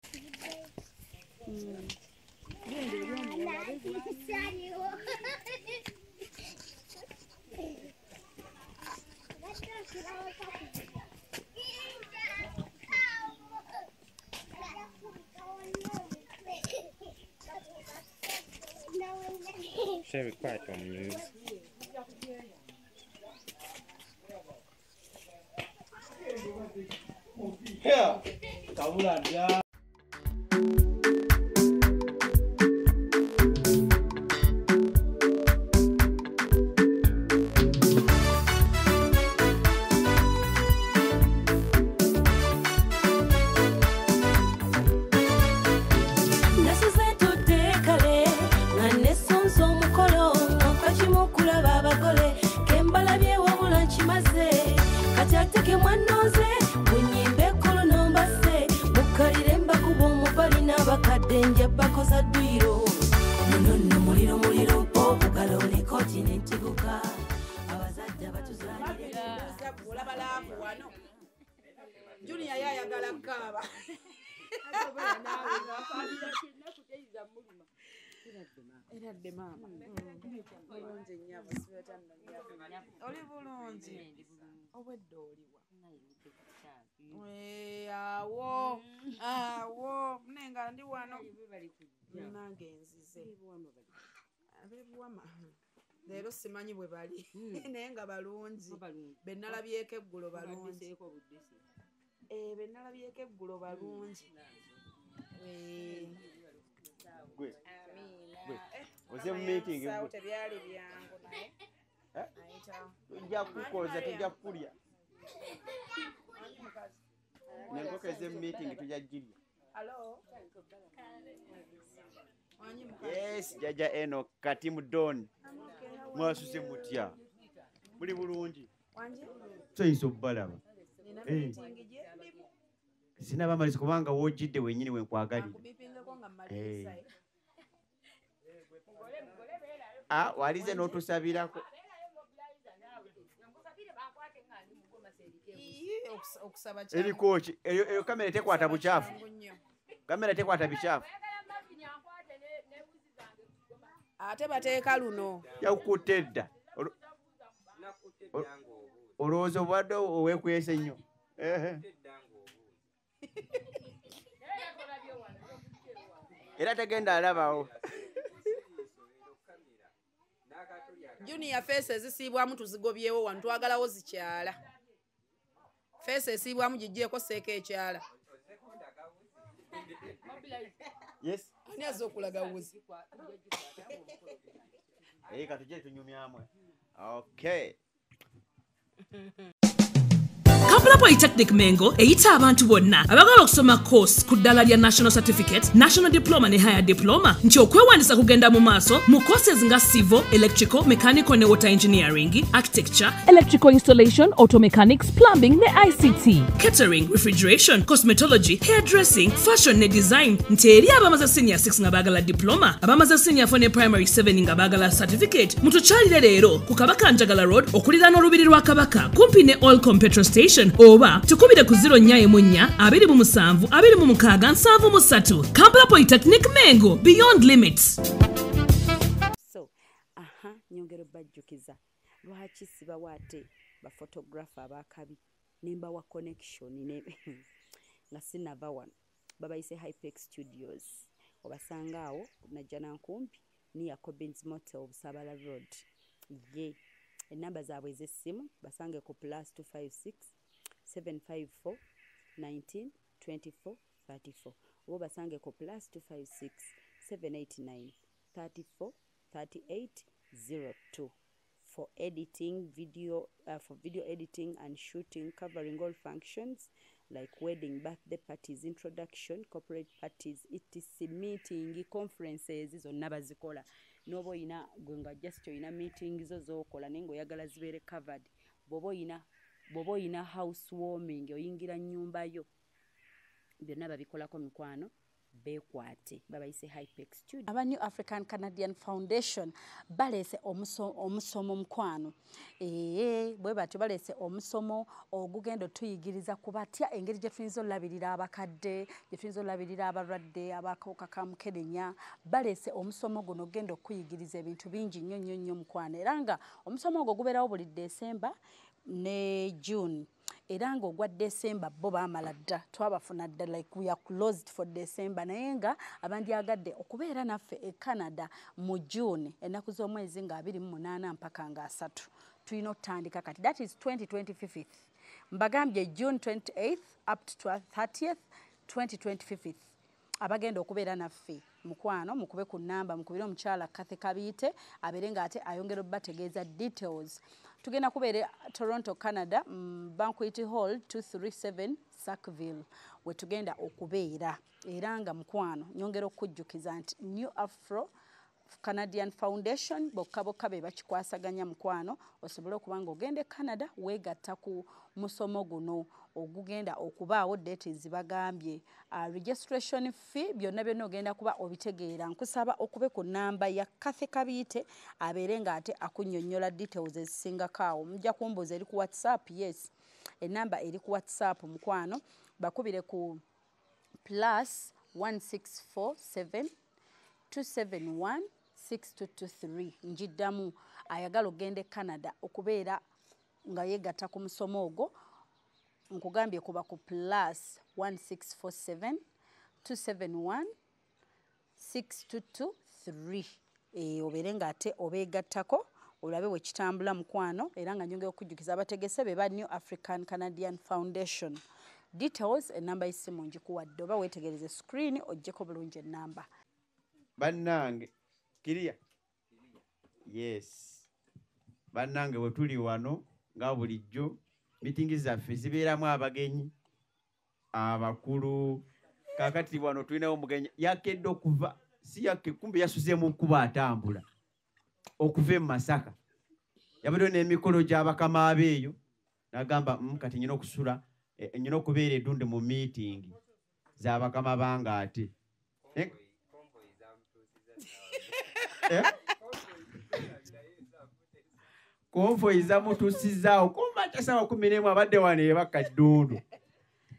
Share it quiet on news. Yeah, Kabula. Denja bakoza dwiro nono muliro okugala ole continent guka abazadde batuzalire olabalavu wano Junior yayagala kaba eradde mama bulungi nnyo abasibeta nno oli bulungi obwedde oliwa awo nenga ndi wano nange nzize abebuwama leero simanyi bwe bali naye nga balungi bennalabyeko eggulo balungi bennalabyeko eggulo balungi Oze mu meeting tebyali byangu naye tujja kukoza tujja kulya Nengoka eze meeting tujja jirya. Hello. Yes, Jaja Eno Katimu Don. Mwasuse mutya. Muli bulungi. Wanje? Soyinza obbalaba. Sina bamalisi kubanga wojjidde wennyini wenkwagalira. Walize n'otusabirako. Eri kochi, eyo kamera tekwata buchafu. Kamera tekwata bichafu. Ate bateeka luno. Yakutedda. Olowooza obadde oweekwese nnyo. Era tegenda alabawo. Junior face zisiibwamu tuzigobyewo wano twagalawo zikyala. Face esiibwamu gijjeeko seeka ekyala. Yes. Ani azza okulaga wuzi? Katujje tunyumyamu. Okay. Kampala Polytechnic Mengo eyita abantu bonna abagala okusoma course ku ddala lya National Certificate, National Diploma ne Higher Diploma nti okwewandisa kugenda mu maaso mu courses nga Civil, Electrical, Mechanical ne Water Engineering, Architecture, Electrical Installation, Auto Mechanics, Plumbing ne ICT, Catering, Refrigeration, Cosmetology, Hairdressing, Fashion ne Design nti eri abamaze Senior 6 nga baagala Diploma, abamaze Senior 4 ne Primary 7 nga baagala Certificate, mutukyalire leero ku Kabaka Njagala Road okuliraana olubiri lwa Kabaka kumpi ne Olcom Petrol Station oba tukubire ku 0-4-2-26-7-3 Kampala Polytechnic Mengo, beyond limits. So nyongero bajjukiza lwaki sibawaate ba photographer abakabi nemba wa connection ne nga sinava wano babayise Hypex Studios obasangaawo najjana nkumpi ni Jacobins Motel Busabala Road ye enamba zaabwe ez'essimu basange ku +256 754 19 24 34 oba basange ku +256 789 34 38 02 for editing video editing and shooting, covering all functions like wedding, birthday parties, introduction, corporate parties, etc, meeting, conferences zonna bazikola. Nobo oyina gwenga just oyina meetings zokola nengo yagala zibere covered. Bobo oyina housewarming oyingira nnyumba yo. Byonna babikolako mikwano bekwate babayise Hypex Studio. Aba New African Canadian Foundation balese omusomo mukwano bwe batyo balese omusomo ogugendo tuyigiriza kubatya engeri gye tuyinza olabirira abakadde gye tuyinza olabirira abalwadde abakawuka ka mukenenya balese omusomo guno gendo kuyigiriza ebintu bingi nnyo mukwano era nga omusomo ogwo gubeerawo buli December ne June. Era nga ogwa December bo baamala dda twabafuna dda like we are closed for December naye nga abandyagadde okubeera naffe e Canada mu June ennaku z'omwezi nga 28 mpaka nga 3 tulina otandika kati that is 2025 mbagambye June 28th up to 30th 2025 abagenda okubeera naffe mukwano mukube ku namba mukubire omukyala Kathe Kabiite abeere nga ate ayongera obbategeeza details. Tugenda kubeera Toronto, Canada, Banquet Hall 237 Sackville we tugenda okubeera era nga mukwano nyongera okujjukiza nti New Afro Canadian Foundation bokka be bakikwasaganya mukwano osobole okuba nga ogende Canada weegatta ku musomo guno ogugenda okubaawo date zibagambye registration fee byonna ogenda kuba obitegeera nkusaba okube ku namba ya Kathe Kabiite abeere nga ate akunnyonnyola details ezisingakaawo mujja kumbuuza eri ku WhatsApp yes enamba eri ku WhatsApp mukwano bakubire ku +1647 271 6223 njiddamu ayagala ogende Canada okubeera nga yegatta ku musomo ogwo nkugambye kuba ku +1647 271 6223 obeere nga ate obeegattako olabe we kitambula mukwano era nga nyongera okujjukiza abategese be ba New African Canadian Foundation details enamba y'essimu njikuwadde oba weetegereze screen ojjeko bulungi ennamba bannange kiriya yes bannange bwe tuli wano nga bulijjo meeting zaffe zibeeramu abagenyi abakulu kakati wano tulinawo omugenyi yakedde okuva si yakke kumbe yasuzeemu nkuba atambula okuva e Masaka yabaddewo n'emikolo gy'abakama abeeyo n'agamba kati nyina okusula nyina okubeera edunde mu meeting z'abakama banga ate konvoyi zamutuusizaawo kumba tasawa 11 abadde wano ebakka ddundu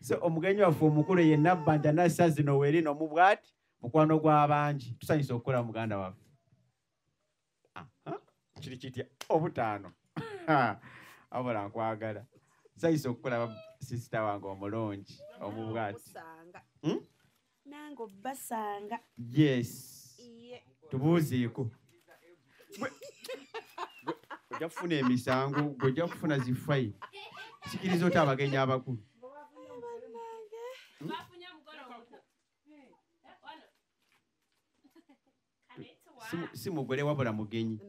so omugenyi waffe omukulu ye Nabbanja nassa zino weerino mu bwati mukwano gw'abangi tusanyusa okukola muganda waffe kiri kitya obutaano abula nkwagala tusanyusa okukola sisita wange omulungi omu bwati nange basanga yes tubuuzeeko ojja kufuna emisango ojja kufuna zifayi sikiriza oti abagenyi abakulu si mugole wabula mugenyi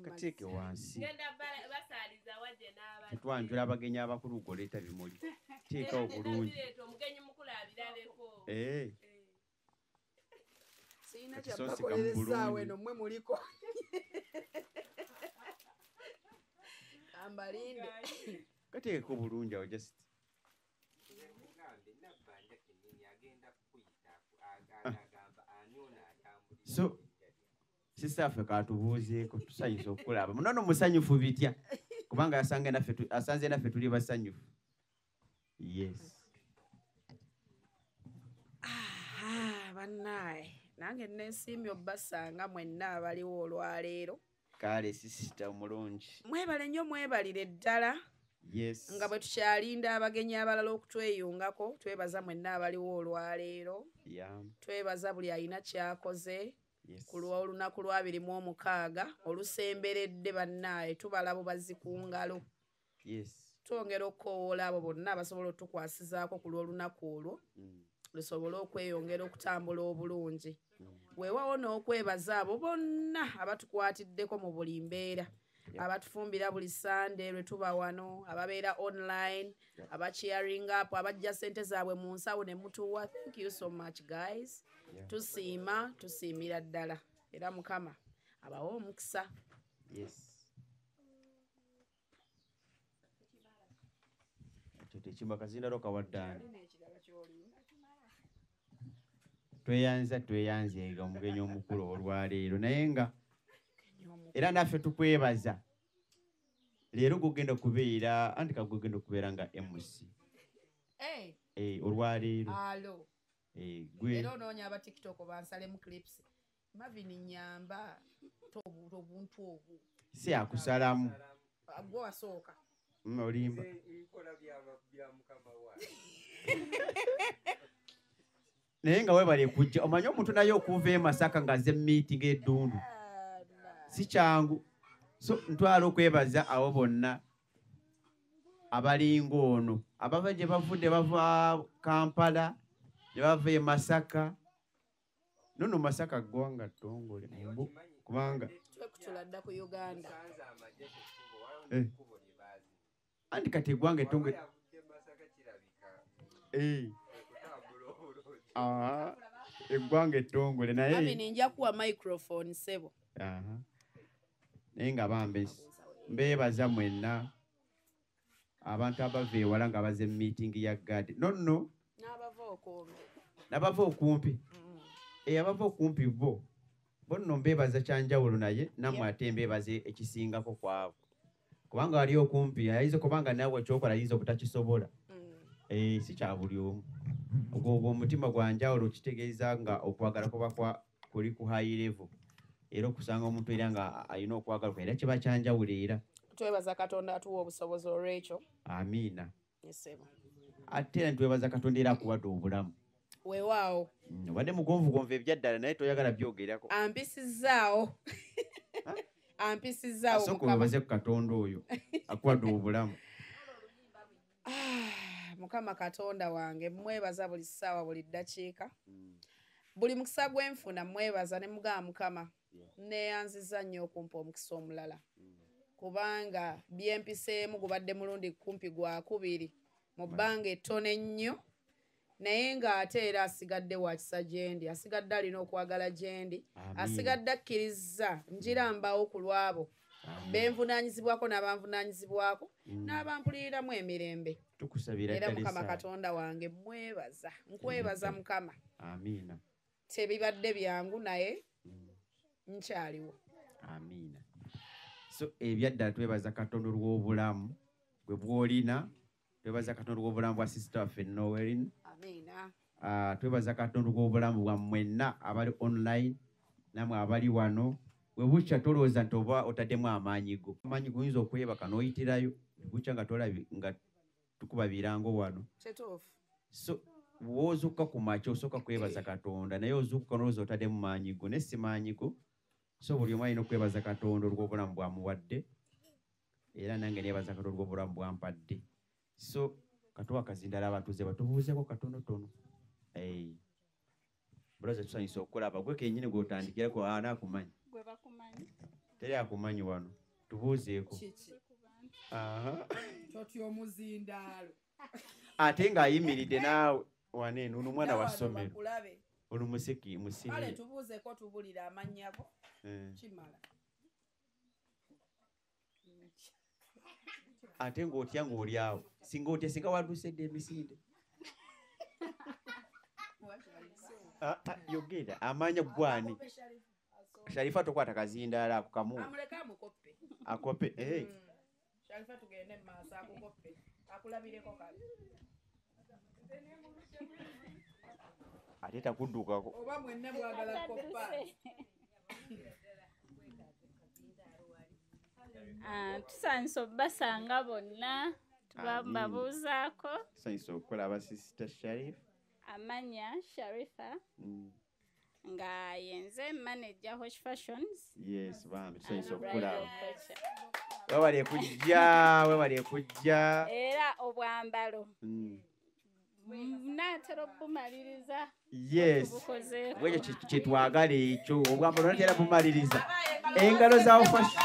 kateeke wansi Tetwanjula abagenyi abakulu goleeta bimuli. Teekawo bulungi. Sina kyabakolerezaawo eno mmwe muliko. Ambalinde. Kateekeko bulungi awo just. So sister affe katubuuzeeko tusanyusa okulaba munono musanyufu bitya kubanga asanze naffe tuli basanyufu. Yes. Bannaye nange neesiimye obbasanga mwenna abaliwo olwaleero. Kale sisita omulungi. Mwebale nnyo mwebalire ddala. Yes. Nga bwe tukyalinda abagenyi abalala okutweyungako twebaza mwenna abaliwo olwaleero. Twebaza buli alina kyakoze ku lw'olunaku lwa 26 olusemberedde bannaye tubala bubazi ku ngalo. Twongera okukoowoola abo bonna abasobola otukwasizaako ku lw'olunaku olwo lusobole okweyongera okutambula obulungi. Weewawo n'okwebaza abo bonna abatukwatiddeko mu buli mbeera. Abatufumbira buli Sunday lwe tuba wano, ababeera online, abacheering up, abajja ssente zaabwe mu nsawo ne mutuwa. Thank you so much guys. Tusiimira ddala. Era Mukama abawa omukisa. Tekimba kazinda roka waddani. Tweyanze omugenyi omukulu olwaleero naye nga era naffe tukwebaza. Leero gugenda kubeera anti kagugenda okubeera nga MC. Olwaleero. Alo. Era onoonya aba TikTok bansalemu clips. Mavini nyamba obuntu obwo. Si akusalamu. Gwe wasooka. Olimba. Naye nga webale kujja omanye omuntu naye okuva e Masaka ng'azze meeting eddundu. Si kyangu. So ntwala okwebaza abo bonna abalinga ono abava gye bavudde bava Kampala ne bava e Masaka. Nono Masaka ggwanga ttongole kubanga twekutula dda ku Uganda. Anti kati eggwanga ettongole eggwanga ettongole naye ninja kuwa microphone sebo. Naye nga bambe mbeebaza mwenna abantu abava ewala nga baze meeting ya gadi nonno n'abava okumpi abava okumpi bo nno mbeebaza kyanjawulo naye nammwe ate mbeebaze ekisingako kwabo kubanga wali okumpi ayinza kubanga naawe ekyokola ayinza obutakisobola. Si kya buli omu ogwo omutima gwa njawulo kitegeeza nga okwagala kuba kuli ku high level. Era okusanga omuntu era nga alina okwagala era kiba kyanjawulo era. Twebaza Katonda atuwa obusobozi olw'ekyo. Amiina. Ate era ntwebaza Katonda era akuwadde obulamu. Weewaawo. Wadde mugonvugonvu ebyaddala naye toyagala byogerako. Ampisizaawo. Ampisizaawo. Asooka webaze ku Katonda oyo akuwadde obulamu. Mukama Katonda wange mwebaza buli ssaawa buli ddakiika. Buli mukisa gwenfuna mwebaza ne mugamba Mukama neeyanziza nnyo okumpa omukisa omulala. Kubanga byempiseemu gubadde mulundi kumpi gwa 2 mu bbanga ettono ennyo naye ng'ate era asigadde wa kisa gyendi, asigadde alina okwagala gyendi, asigadde akkiriza njirambaawo ku lwabo benvunaanyizibwako n'abanvunaanyizibwako n'abampuliriramu emirembe. Tukusabira era Mukama Katonda wange mwebaza, nkwebaza Mukama. Amiina. Tebibadde byangu naye nkyaliwo. Amiina. So ebyaddala twebaza Katonda olw'obulamu gwe bw'olina. Twebaza Katonda olw'obulamu bwa sister waffe Noelin. Amiina. Twebaza Katonda olw'obulamu bwa mwenna abali online namwe abali wano. Bwe bukya tolowooza nti oba otaddemu amaanyi go. Amaanyi go oyinza okwebaka n'oyitirayo bukya nga tolabi nga tukuba birango wano. So bw'ozuukuka ku makya osooka kwebaza Katonda naye ozuukuka n'olowooza otaddemu maanyi go naye si maanyi go. So buli omu alina okwebaza Katonda olw'obulamu bwamuwadde era nange neebaza Katonda olw'obulamu bwampadde. So katuwa kazindala abatuuze batubuuzeeko katonotono. Brother tusanyusa okulaba gwe kennyini gw'otandikirako anaakumanyi. Gwe bakumanyi. Teri akumanyi wano. Tubuuzeeko. Totyo omuzindaalo. Ate ng'ayimiridde naawe wane ono mwana wa ssomero. Ono musiki musiri. Kale tubuuzeeko tubulira amannya go. Kimala. Ate ng'otya ng'oli awo. Singa otya singa wadusedde emisinde. Yogera amanya gwani. Sharifa tokwata kazindaala ako kamu. Amuleka amukoppe. Akope Sharifa tugende mu maaso akukoppe. Akulabireko kale. Ate takuddukako. Oba mwenna bwagala koppa. Tusanso basanga bonna tubabuuzaako. Tusanso okukola abasisita Sharif. Amanya Sharifa. Nga yenze manager Hosh Fashions. Yes, bambi tusanso okukola. Wewale kujja. Era obwambalo. Natera bumaliriza. Yes. Wekyo kyetwagala ekyo obwambalo natera bumaliriza. Engalo za fashion.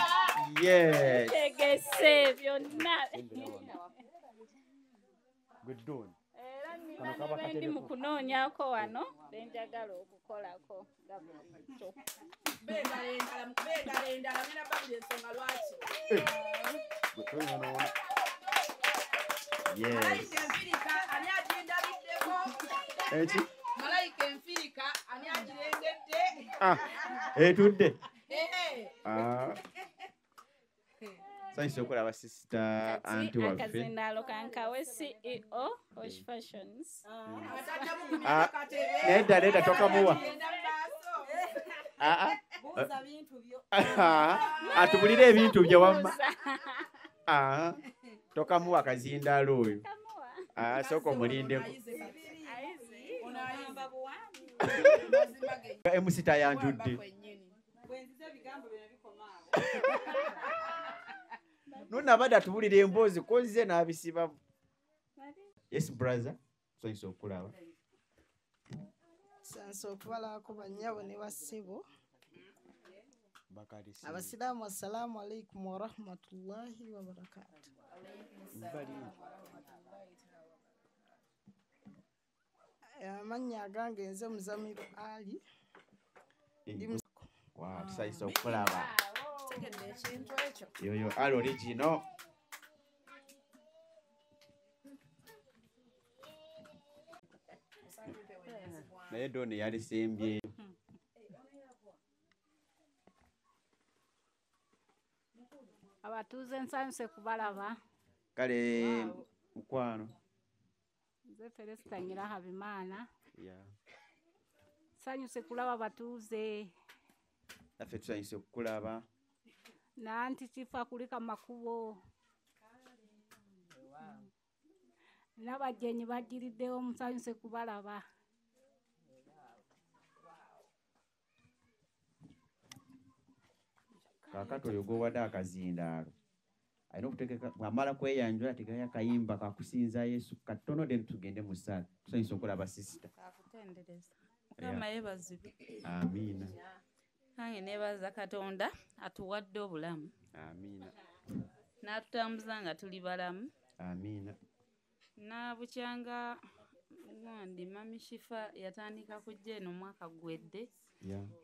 Yes. Tegese byonna. Good done. Era ndi mu kunoonyaako wano benjagala okukolako gavumenti. Beegala endala ngenda babula ensonga lwaki. Yes. Ani agindabiddeko? Eki? Malayika enfirika ani agirengedde? Etudde. Sanyiza okukola abasisita anti waffe. Akazindaalo kankawe CEO Hosh Fashions. Nedda tokamuwa. Atubulire ebintu bye wamma. Tokamuwa akazindaalo oyo. Sooka omulindeko. Emusita yanjudde. Nonabadde atubulira emboozi koze n'abisibamu. Yes brother. Sanyiza okulaba. Sanyiza okubalako bannyabo ne bassebo. Abasiraamu assalaamu alaikum wa rahmatullahi wa barakatuh. Amannya agange nze Muzamiru Ali. Tusanyiza okulaba. Tegedde ekintu ekyo. Yoyo Ali original. Naye Doni yalisembye. Abatuuze nsanyuse kubalaba. Kale mukwano. Nze Feresita Nyirahabimana. Nsanyuse kulaba abatuuze. Naffe tusanyuse okukulaba. Nanti kifa kulika makubo. N'abajjenyi bajiriddewo musanyuse kubalaba. Kaakati oyo g'owadde akazindaalo alina okutegeka bw'amala kweyanjula ateekayo akayimba kakusinza Yesu katono then tugende mu ssaala. Tusanyusa okulaba sisita. Kakutendereza. Mukama yeebazibwe. Amiina. Nange neebaza Katonda atuwadde obulamu. Amiina. N'atutambuza nga tuli balamu. Amiina. Nabukyanga Gwandi Mami Shifa yatandika kujja eno omwaka gwedde.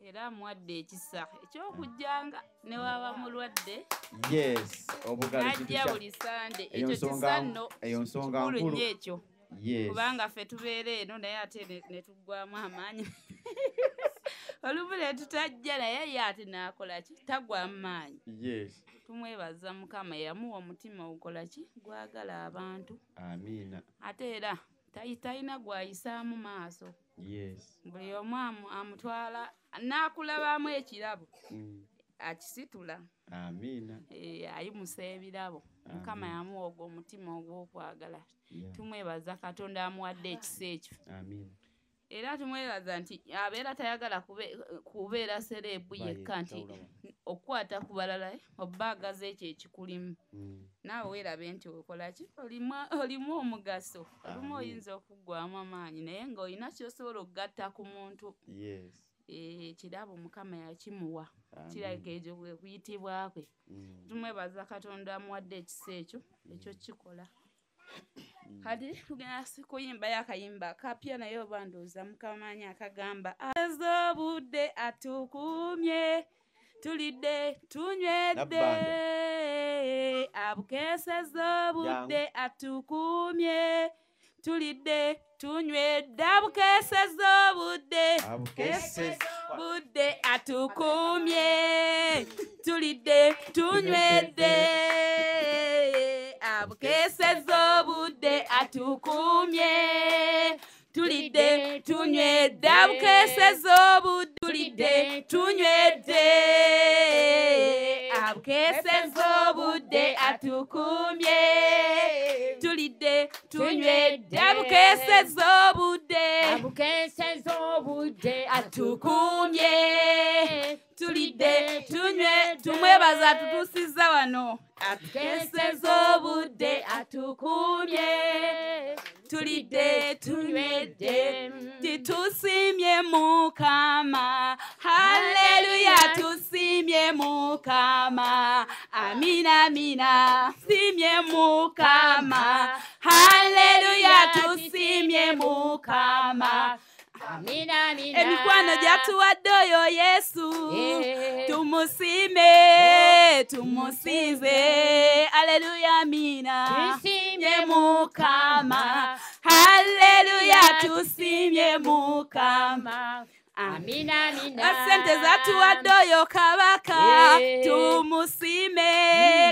Era amuwadde ekisa ekyokujjanga ne waba mulwadde. Yes. Ajja buli Sande. Ekyo kisa nno kikulu nnyo ekyo. Kubanga ffe tubeera eno naye ate ne tuggwamu amaanyi. Olumu ne tutajja naye ye ate n'akola ki? Tagwamu maanyi. Tumwebaza Mukama yamuwa omutima ogukola ki? Gwagala abantu. Amiina. Ate era talina gwayisaamu maaso. Buli omu amutwala n'akulabamu ekirabo akisitula. Amiina. Ayimusa ebirabo. Mukama yamuwa ogwo omutima ogw'okwagala. Tumwebaza Katonda amuwadde ekisa ekyo. era tumwebaza nti abeera tayagala kubeera serebu yekka nti okukwata ku balala obbaaga z'ekyo ekikulimu naawe weerabe nti okolaki olimu omugaso olumu oyinza okuggwamu amaanyi naye ng'olina ky'osobola okugatta ku muntu ekirabo Mukama yakimuwa kirabika ekyo bwe kuyitibwa kwe tumwebaza Katonda amuwadde ekisa ekyo kikola kati tugenda kuyimbayo akayimba akapya naye oba ndowooza Mukamaanyi akagamba obudde atukumye tulidde tunywedde abukeeseza obudde atukumye tulidde tunywedde abukeeseza budde atukumye tulidde tunywedde abukeeseza obudde atukumye tulidde tunywedde abukeeseza obudde tulidde tunywedde abukeeseza obudde atukumye tulidde tunywedde abukeeseza obudde atukumye tulidde tumwebaza tutuusizza wano abukeeseza obudde atukumye tulidde tunywedde titusimye Mukama haleluya tusimye Mukama amina amina simye Mukama haleluya tusimye Mukama amina amina emikwano gyatuwadde oyo Yesu tumusime tumusinze haleluya amina tusimye Mukama haleluya tusimye Mukama amina amina sente zatuwadde oyo Kabaka tumusime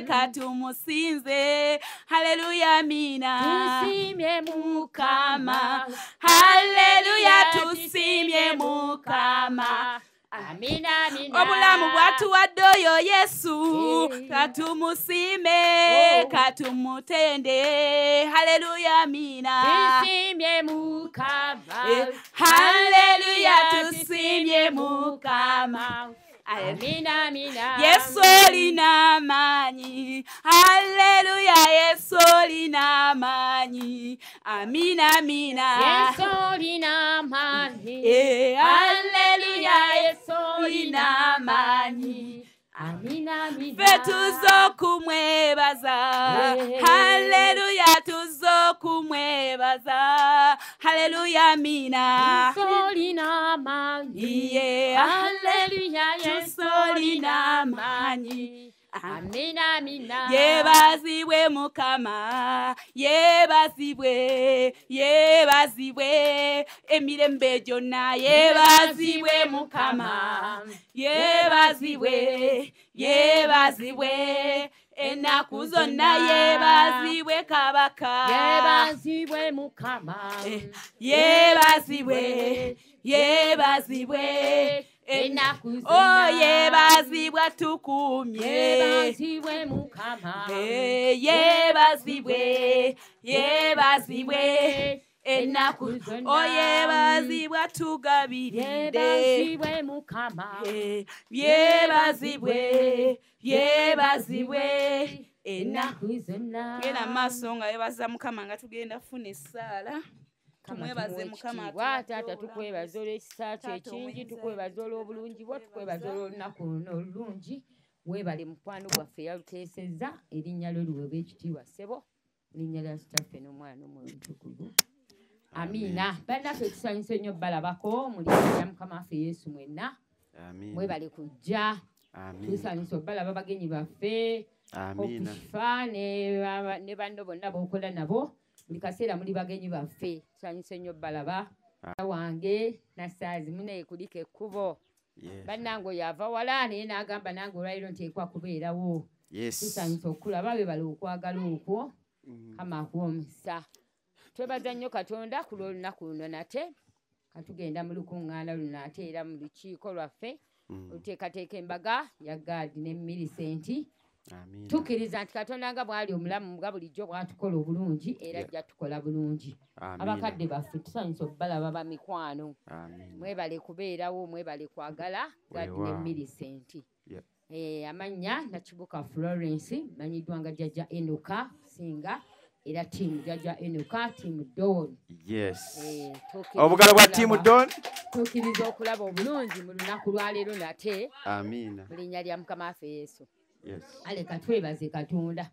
katumusinze haleluya amina tusimye Mukama haleluya tusimye Mukama amina amina obulamu bwatuwadde oyo Yesu katumusime katumutende haleluya amina tusimye Mukama haleluya tusimye Mukama amina amina Yesu olina amaanyi haleluya Yesu olina amaanyi amina amina Yesu olina amaanyi haleluya Yesu olina amaanyi amina amina fe tuzokumwebaza haleluya tuzokumwebaza haleluya amina Yesu olina amaanyi haleluya Yesu olina amaanyi amina amina yebazibwe Mukama yebazibwe emirembe gyonna yebazibwe Mukama yebazibwe enaku zonna yebazibwe Kabaka yebazibwe Mukama yebazibwe enaku zonna yebazibwa tukumye yebazibwe Mukama yebazibwe enaku zonna yebazibwa tugabirinde yebazibwe Mukama yebazibwe enaku zonna genda maaso nga yebaza Mukama nga tugenda funa essaala tumwebaze Mukama taata tukwebaza olw'ekisa kyo ekingi tukwebaza olw'obulungi bwo tukwebaza olw'olunaku luno olulungi weebale mukwano gwaffe yaluteesezza erinnya lyo liweebwa ekitiibwa ssebo linnya lya kitaffe n'omwana n'omwoyo omutukuvu amiina bannaffe tusanyuse nnyo balabako mu linnya lya Mukama waffe Yesu mwenna mwebale kujja tusanyuse obalaba bagenyi baffe okufa ne banno bonna b'okola nabo buli kaseera muli bagenyi baffe tusanyuse nnyo balaba wange nasaazi muneekulika ekkubo bannange oyo ava wala naye n'agamba nange olwaliro nteekwa kubeerawo tusanyuse okulaba bebala okwagala okwo kama akuwa omukisa twebaza nnyo Katonda ku lw'olunaku luno nate katugenda mu lukuŋŋaana luno ate era mu lukiiko lwaffe oluteekateeka embaga ya gaadi ne Millicent tukkiriza nti katonda nga bwali omulamu nga bulijjo bwatukola obulungi era ajja tukola bulungi. Abakadde baffe tusanyusa okubalaba ba mikwano, mwebale kubeerawo, mwebale kwagala Gadi ne Millicent. Amannya Nakibuka Florence manyiddwa nga Jjajja Enoka Singa era tiimu Jjajja Enoka tiimu Dawn. Obugalo bwa tiimu Dawn tukkiriza okulaba obulungi mu lunaku lwaleero nate mu linnya lya Mukama waffe Yesu. Aleka twebaze Katonda.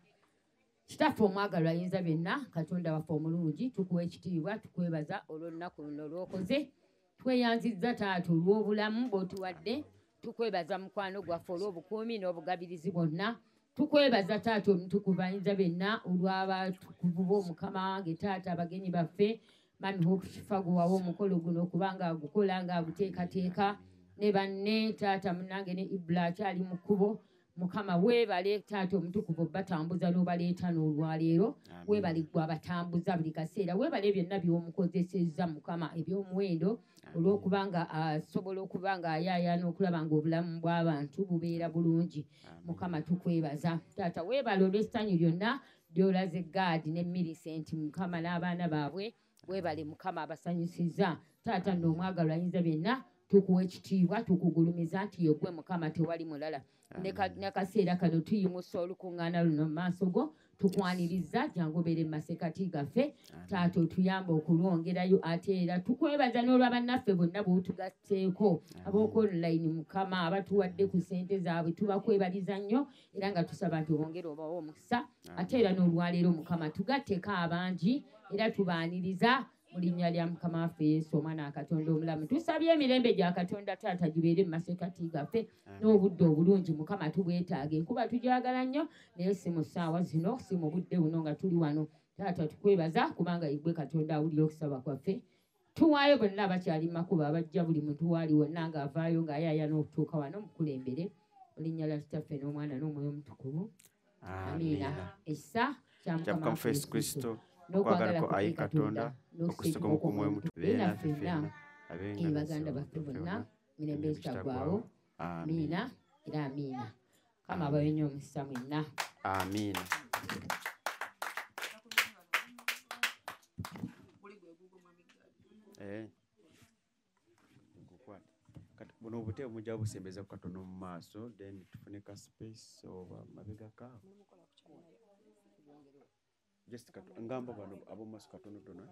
Kitaffe omwagalwa ayinza byonna, Katonda waffe omulungi, tukuwa ekitiibwa, tukwebaza olw'olunaku luno olw'okoze. Tweyanzizza Taata olw'obulamu bw'otuwadde, tukwebaza mukwano gwaffe olw'obukuumi n'obugabirizi bwonna. Tukwebaza Taata omutukuvu ayinza byonna olw'abatukuvu b'Omukama wange Taata abagenyi baffe, Mami Hope Kifa gwe wawa omukolo guno okubanga agukola ng'aguteekateeka, ne banne Taata munnange ne Ibula akyali mu kkubo. Mukama weebale Taata omutukuvu batambuza n'obaleeta n'olwaleero, weebale gwe abatambuza buli kaseera, weebale byonna by'omukozesezza Mukama eby'omuwendo olw'okubanga asobola okuba nga ayaayaana okulaba ng'obulamu bw'abantu bubeera bulungi. Mukama tukwebaza Taata, weebale olw'essanyu lyonna ly'olaze Gadi ne Millicent Mukama n'abaana baabwe, weebale Mukama abasanyusizza Taata n'omwagalwa ayinza byonna, tukuwa ekitiibwa tukugulumiza nti yegwe Mukama tewali mulala. Nakaseera kano tuyimusa olukuŋŋaana luno mu maaso go, tukwaniriza jangu obeere mu masekkati gaffe Taata otuyamba okulwongerayo ate era tukwebaza n'olw'abannaffe bonna b'otugatteeko ab'oku online Mukama abatuwadde ku ssente zaabwe, tubakwebaliza nnyo era nga tusaba nti bongere obawe omukisa ate era n'olwaleero Mukama tugatteko abangi era tubaaniriza mu linnya lya Mukama waffe Yesu omwana wa Katonda omulamu. Tusabye emirembe gya Katonda Taata gibeere mu masekkati gaffe n'obudde obulungi Mukama tubwetaaga. Enkuba tugyagala nnyo naye si mu ssaawa zino, si mu budde buno nga tuli wano. Taata tukwebaza kubanga igwe Katonda awulira okusaba kwaffe. Tuwaayo bonna abakyali mu makubo abajja buli muntu waali wonna ng'avaayo ng'ayaaya n'okutuuka wano mukulembere mu linnya lya Kitaffe n'Omwana n'Omwoyo Omutukuvu. Amiina. Ekisa kya Mukama waffe Yesu Kristo n'okwagala kwa ayi Katonda n'okusukka ku mwoyo mutukuvu naffe ffenna baganda baffe bonna mirembe ekitaggwaawo. Amiina era amiina. Kama abawe nnyo omukisa mwenna. Amiina. Buno obutebe mujja busembeza ku katono mu maaso then tufune ka space oba mabega kaawo. Just ngamba bano ab'omumaaso katonotono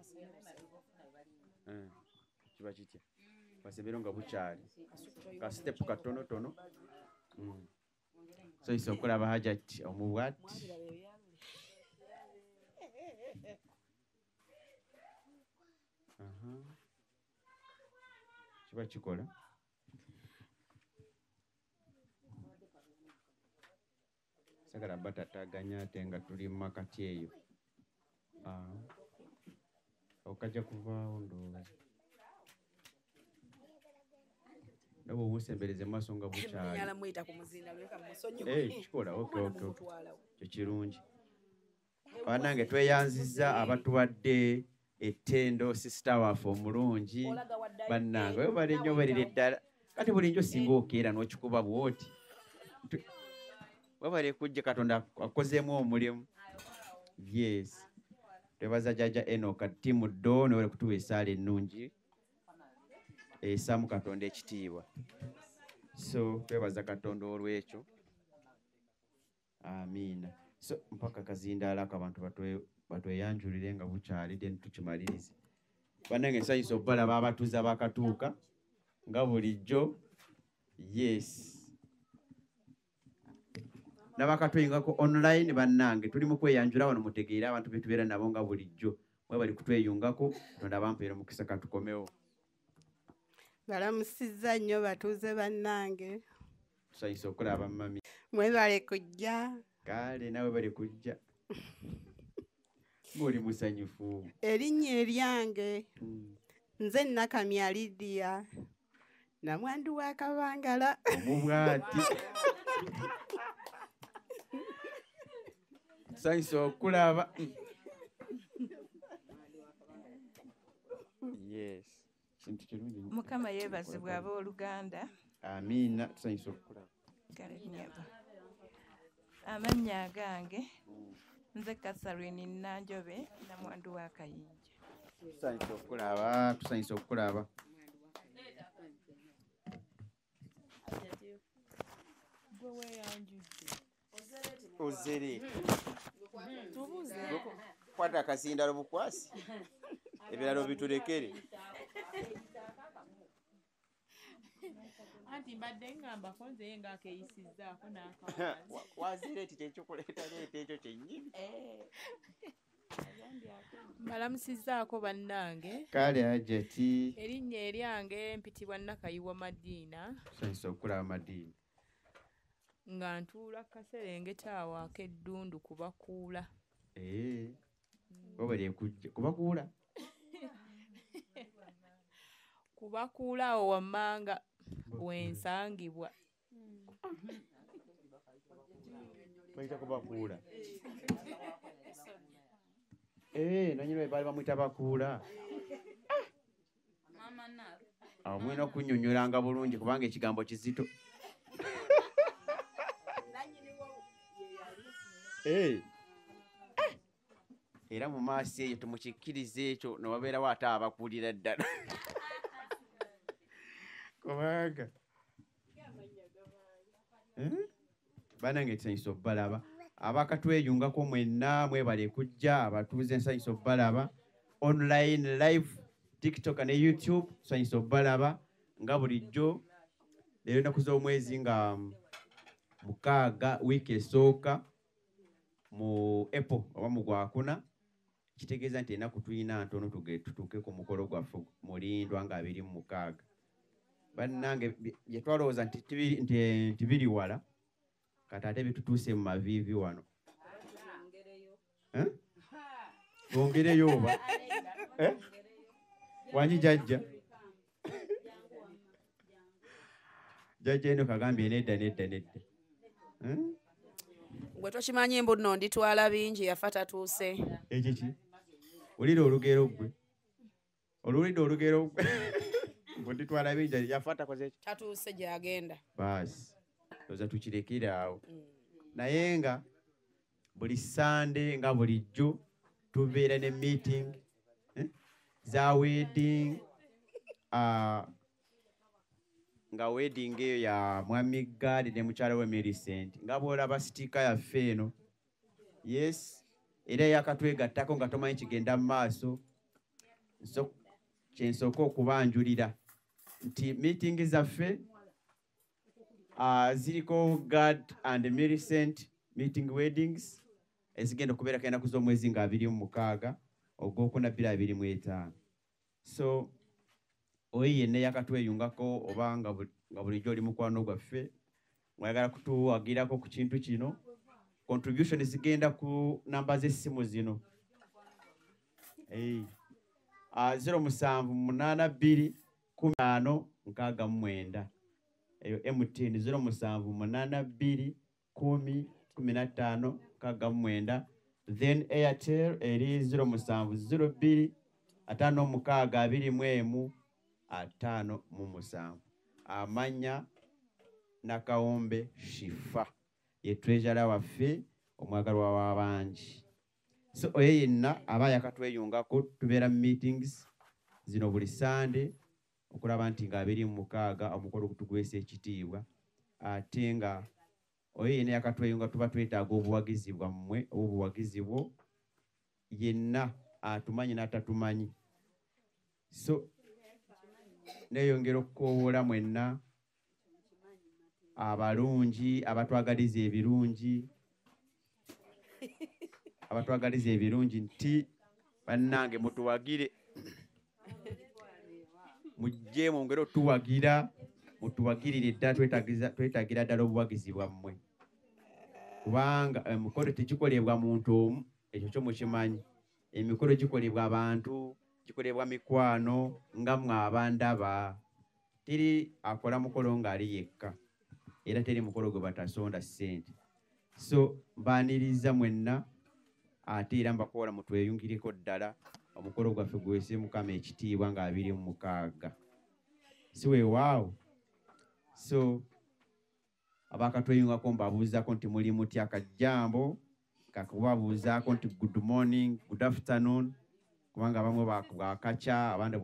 kiba kitya basembera nga bukyali ka step katonotono so iso okulaba hajati omubwati kiba kikola sagala batataganya ate nga tuli mu makati eyo okajja kuvaawo ndowooza nabo obusembereze maaso nga bukyali kikola kyo kirungi. Bannange tweyanzizza abatuwadde ettendo sisita waffe omulungi bannange webale nnyo oberere ddala kati buli njo singa okeera n'okikuba bwoti webale kujja Katonda akozeemu omulimu. Yes. Twebaza Jjajja Enoka tiimu Dawn wali kutuwa essaala ennungi essaamu Katonda ekitiibwa. So twebaza Katonda olw'ekyo. Amiina. So mpaka kazindaala ako abantu batweyanjulire nga bukyali then tukimalirize. Bannange nsanyusa okubalaba abatuuze abakatuuka nga bulijjo. Yes. N'abakatweyungako online bannange tuli mu kweyanjula wano mutegeera abantu be tubeera nabo nga bulijjo. Mwe bali kutweyungako Katonda bampeera omukisa katukomewo. Balamusizza nnyo batuuze bannange. Tusanyusa okulaba mami. Mwebale kujja. Kale nawe bali kujja. Muli musanyufu. Erinnya eryange nze Nakamya Lydia namwandu wa Kabangala. Omubwati. Tusanyusa okulaba. Yes. Mukama yeebazibwe abooluganda. Amiina. Tusanyusa okulaba. Amannya agange nze Kasarwini Nanjobe namwandu wa Kayinja. Tusanyusa okukulaba. Ozere. Kwata akasindalo bukwasi. Ebiralo bitulekere. Anti mbadde ngamba ko nze ng'akeeyisizzaako n'akawazi. Wazireti kyekyokuleeta leeta ekyo kyennyini. Mbalamusizzaako bannange. Kale ajati. Erinnya eryange mpitibwa Nakayiwa Madiina. Tusanyusa okukulaba Madiina. Nga ntuula Kaserengeta awo ak'eddundu ku Bakuula. Wabali ekujja ku Bakuula. Ku Bakuula awo wammanga wensangibwa. Bayita ku Bakuula. Nanyini baali bamuyita Bakuula. Awo mwena okunnyonnyolanga bulungi kubanga ekigambo kizito. Era mu maaso eyo tumukikkirize ekyo newabeerawo ate abakuulira ddala. Kubanga banange tusanyusa obbalaba. Abakatweyungako mwenna mwebale kujja abatuuze nsanyusa obbalaba. Online live TikTok ne YouTube tusanyusa obbalaba nga bulijjo. Leero ennaku z'omwezi nga 6 wiiki esooka mu April oba mu Gwakuna. Kitegeeza nti ennaku tulina ntono tutuuke ku mukolo gwaffe mulindwa nga 26. Bannange bye twalowooza nti biri wala kati ate bitutuuse mu maviivi wano. Bongereyo oba wanyi jajja jajja eno kagambye nedda. Gwe tokimanyi mbu nno nditwala bingi yafa tatuuse. Ekiki olira olugero gwe olulidde olugero gwe mbu nditwala bingi yafa takoze tatuuse gyagenda. Baasi oza tukirekere awo. Naye nga buli Sande nga bulijjo tubeera ne meeting za wedding. Nga wedding eyo ya Mwami Gadi ne mukyala we Millicent nga bw'olaba sitika yaffe eno. Yes, era yakatwegattako nga tomanyi kigenda mu maaso. Kyensooka okubanjulira nti meeting zaffe ziriko Gad and Millicent meeting weddings ezigenda okubeera k'ennaku z'omwezi nga 26 Ogwokuna 2025. So oyo yenna yakatweyungako oba nga bulijjo oli mukwano gwaffe mwagala kutuwagirako ku kintu kino. Contribution zigenda ku namba z'essimu zino 07821569 eyo MTN 0782101569. Then Airtel eri 0702562157. Amanya Nakawombe Shifa ye treasurer waffe omwagalwa w'abangi. So oyo yenna aba yakatweyungako tubeera mu meetings zino buli Sande okulaba nti nga 26 omukolo gutugwesa ekitiibwa. Ate nga oyo yenna yakatweyunga tuba twetaaga obuwagizi bwammwe obuwagizi bwo yenna atumanyi n'atatumanyi. So neeyongera okukoowoola mwenna abalungi abatwagaliza ebirungi nti bannange mutuwagire mujje mwongere otuwagira mutuwagirire ddala twetagira ddala obuwagizi bwammwe kubanga emikolo tegikolebwa muntu omu ekyo kyo mukimanyi. Emikolo gikolebwa abantu gikolebwa mikwano nga mmwe abandaba. Teri akola mukolo ng'ali yekka era teri mukolo gwe batasonda ssente. So mbaaniriza mwenna ate era mbakoola mutweyungireko ddala omukolo gwaffe gwese Mukama ekitiibwa nga 26 si weewaawo. So abakatweyungako mbabuuzaako nti muli mutya kajjambo kakubabuuzaako nti good morning good afternoon kubanga abamwe bwakaca abandi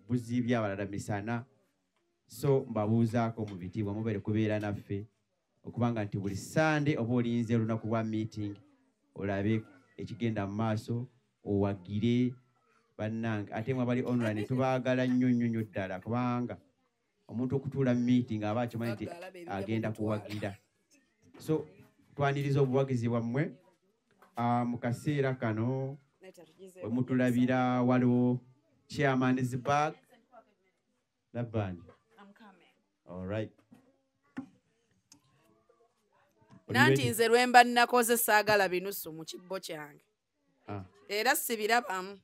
buzibye abalala misana so mbabuuzaako mu bitiibwa mubeere kubeera naffe okubanga nti buli Sunday oba olinze olunaku lwa meeting olabe ekigenda mu maaso owagire bannange ate mwe bali online tubaagala nnyo ddala kubanga omuntu okutuula mu meeting aba akimanyi nti agenda kuwagira so twaniriza obuwagizi bwammwe mu kaseera kano bwe mutulabira waliwo chairman's bag Labani. All right. Nanti nze lwemba nakoze saagala binusu mu kibbo kyange. Era sibirabamu.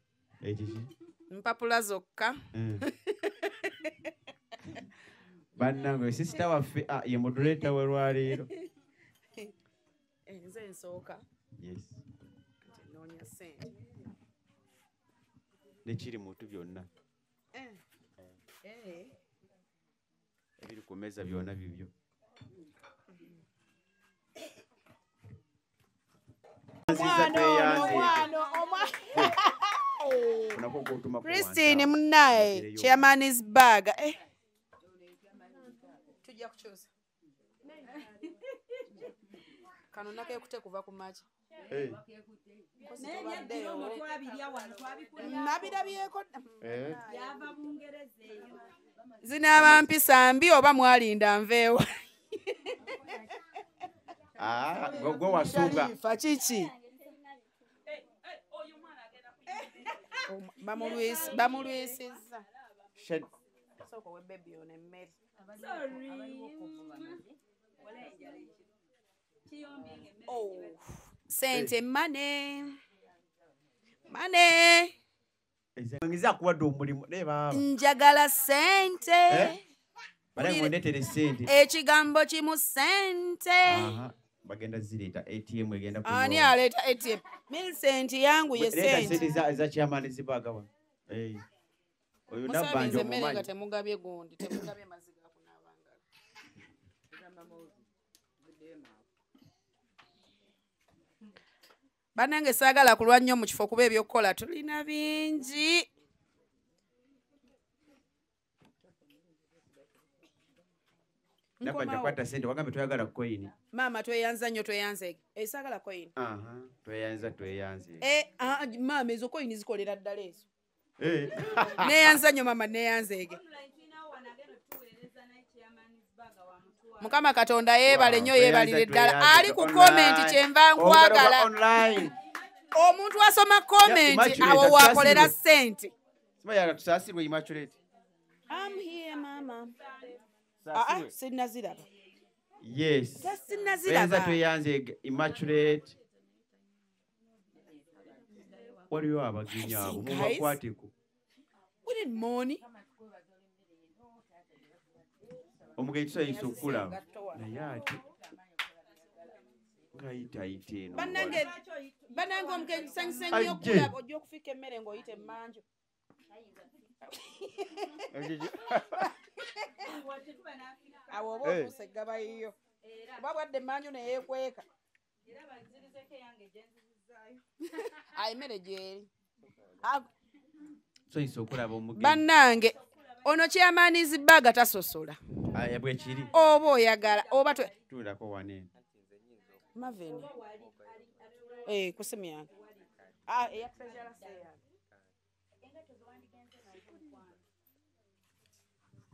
Mpapula zokka. Bannange sister waffe ye moderator we lwaleero. Nze nsooka. Yes. Noonya ssente. Nekiri muntu byonna. Ebiri ku meza byonna bibyo. Christine munnaye chairman's bag. Tujja kukyusa. Kano nakekute kuva ku machi. Nabirabyeko. Zinaaba mpisa mbi oba mwalinda nveewa. Go wasuga. Fachichi. Bamulwisiza. Soko we baby on emmere. Oh, sente money. Ngiza kuwadde omulimu leba. Njagala sente. Bale ngondettere sente. Ekigambo kimu sente. Bagenda zireta ATM egenda ku. Ani aleta ATM. Milcent yangu ye sente. Sente za chairman zibaga wa. Oyo nabanja omumanyi. Musabe temugabye gundi, temugabye maziga kunabanga. Banange saagala kulwa nnyo mu kifo kuba ebyokukola tulina bingi. Nabanja kwata sente wagambe toyagala coin. Mama tweyanza nnyo tweyanze. Saagala coin. Tweyanze. Mama ezo coin zikolera ddala ezo. Neyanza nnyo mama neyanzeege. Mukama Katonda yeebale nnyo yeebalire ddala. Ali ku comment kyenva nkwagala. Omuntu asoma comment awo waakolera ssente. Simayala tusaasirwe Immaculate. I'm here mama. Sinnaziraba. Yes. Sinnaziraba. Tweyanze Immaculate. Waliyo abagenyi abo mubakwateko. Good morning. Omugenyi tusayiso okulaba naye ate ngayitaayita eno. Bannange omugenyi tusanyuse nnyo okulaba ojja okufika emmere ng'oyita emmanju. Awo oba otuuse eggaba yiyo. Oba bwadde emmanju neyeekweka. Emmere gyeri. Tusayiso okulaba omugenyi. Bannange ono chairman's bag tasosola. Bwe kiri. Oba oyagala oba tuulako wane. Maveni. Kusimu yange. Eyakutazala seya.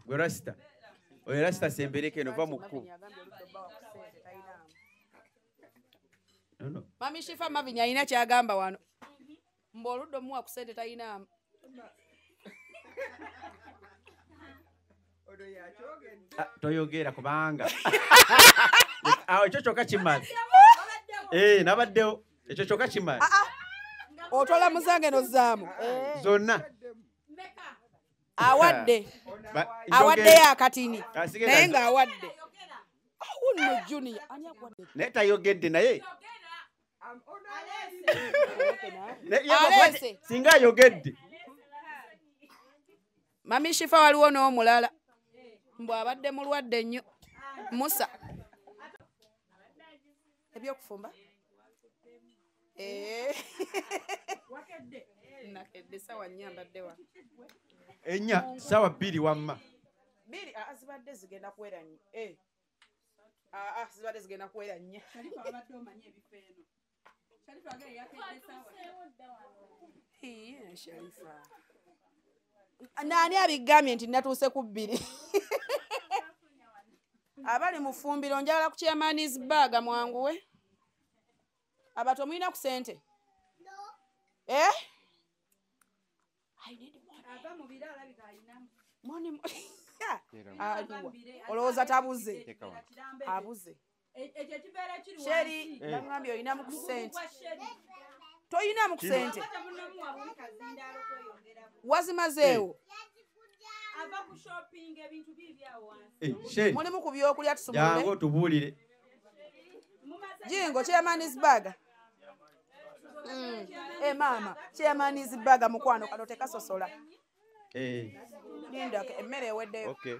Gwe Rasta. Oyo Rasta sembereke nova mu kkubo. Mami Shifa Mavini alina kyagamba wano. Mb'oludde omuwa ku ssente talinamu. Toyogera kubanga. Awo ekyo kyokka kimaze. Nabaddewo. Ekyo kyokka kimaze. Otwala muzange nozzaamu. Zonna. Awadde. Awaddeyo akatini. Naye ng'awadde. Awunno Junior. Ani akwadde? Naye tayogedde naye. Singa ayogedde. Mami Shifa waliwo n'omulala. Mbw abadde mulwadde nnyo. Musa. Ebyokufumba? Nakedde sawa nnya mbadde wa. Enya sawa 2 wamma. 2 zibadde zigenda kuwera nnyo. Zibadde zigenda kuwera nnya. Sharifa. Nani abigambye nti natuuse ku 2? Abali mu ffumbiro njagala ku Chairman's bag mwanguwe. Abato mulina ku ssente? Olowooza tabuze? Abuze. Sheri nagambye olinamu ku ssente. Toyinamu ku ssente? Wazimazeewo? Mulimu ku byokulya tusumule? Jango tubuulire. Jingo Chairman's bag. Mama, Chairman's bag mukwano kano tekasosola. Linda emmere eweddeyo. Okay.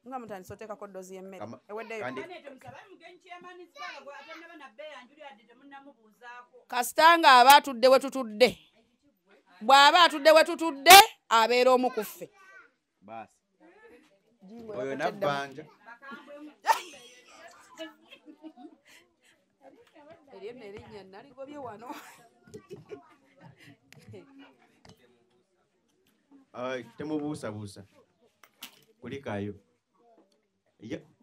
Nga mutandise oteekako ddoozi y'emmere. Eweddeyo. Kasita nga aba atudde we tutudde. Bw'aba atudde we tutudde abeera omu ku ffe. Basi. Oyo nabbanja. Eryenna erinnya naligobye wano. Temubuusabuusa. Kulikayo.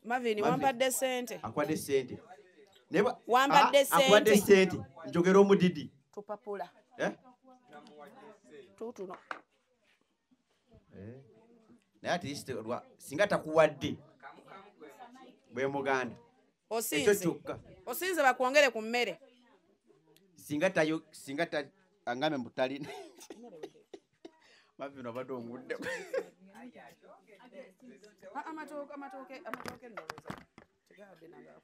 Mavini wampadde ssente. Akwadde ssente. Wampadde ssente. Akwadde ssente. Njogera omudidi. Tupapula. Tutuno. Naye ati singa takuwadde bwe muganda. Osinze bakwongere ku mmere. Singa angambe mbutalina. Mavino abadde omudde. Amatooke ndowooza.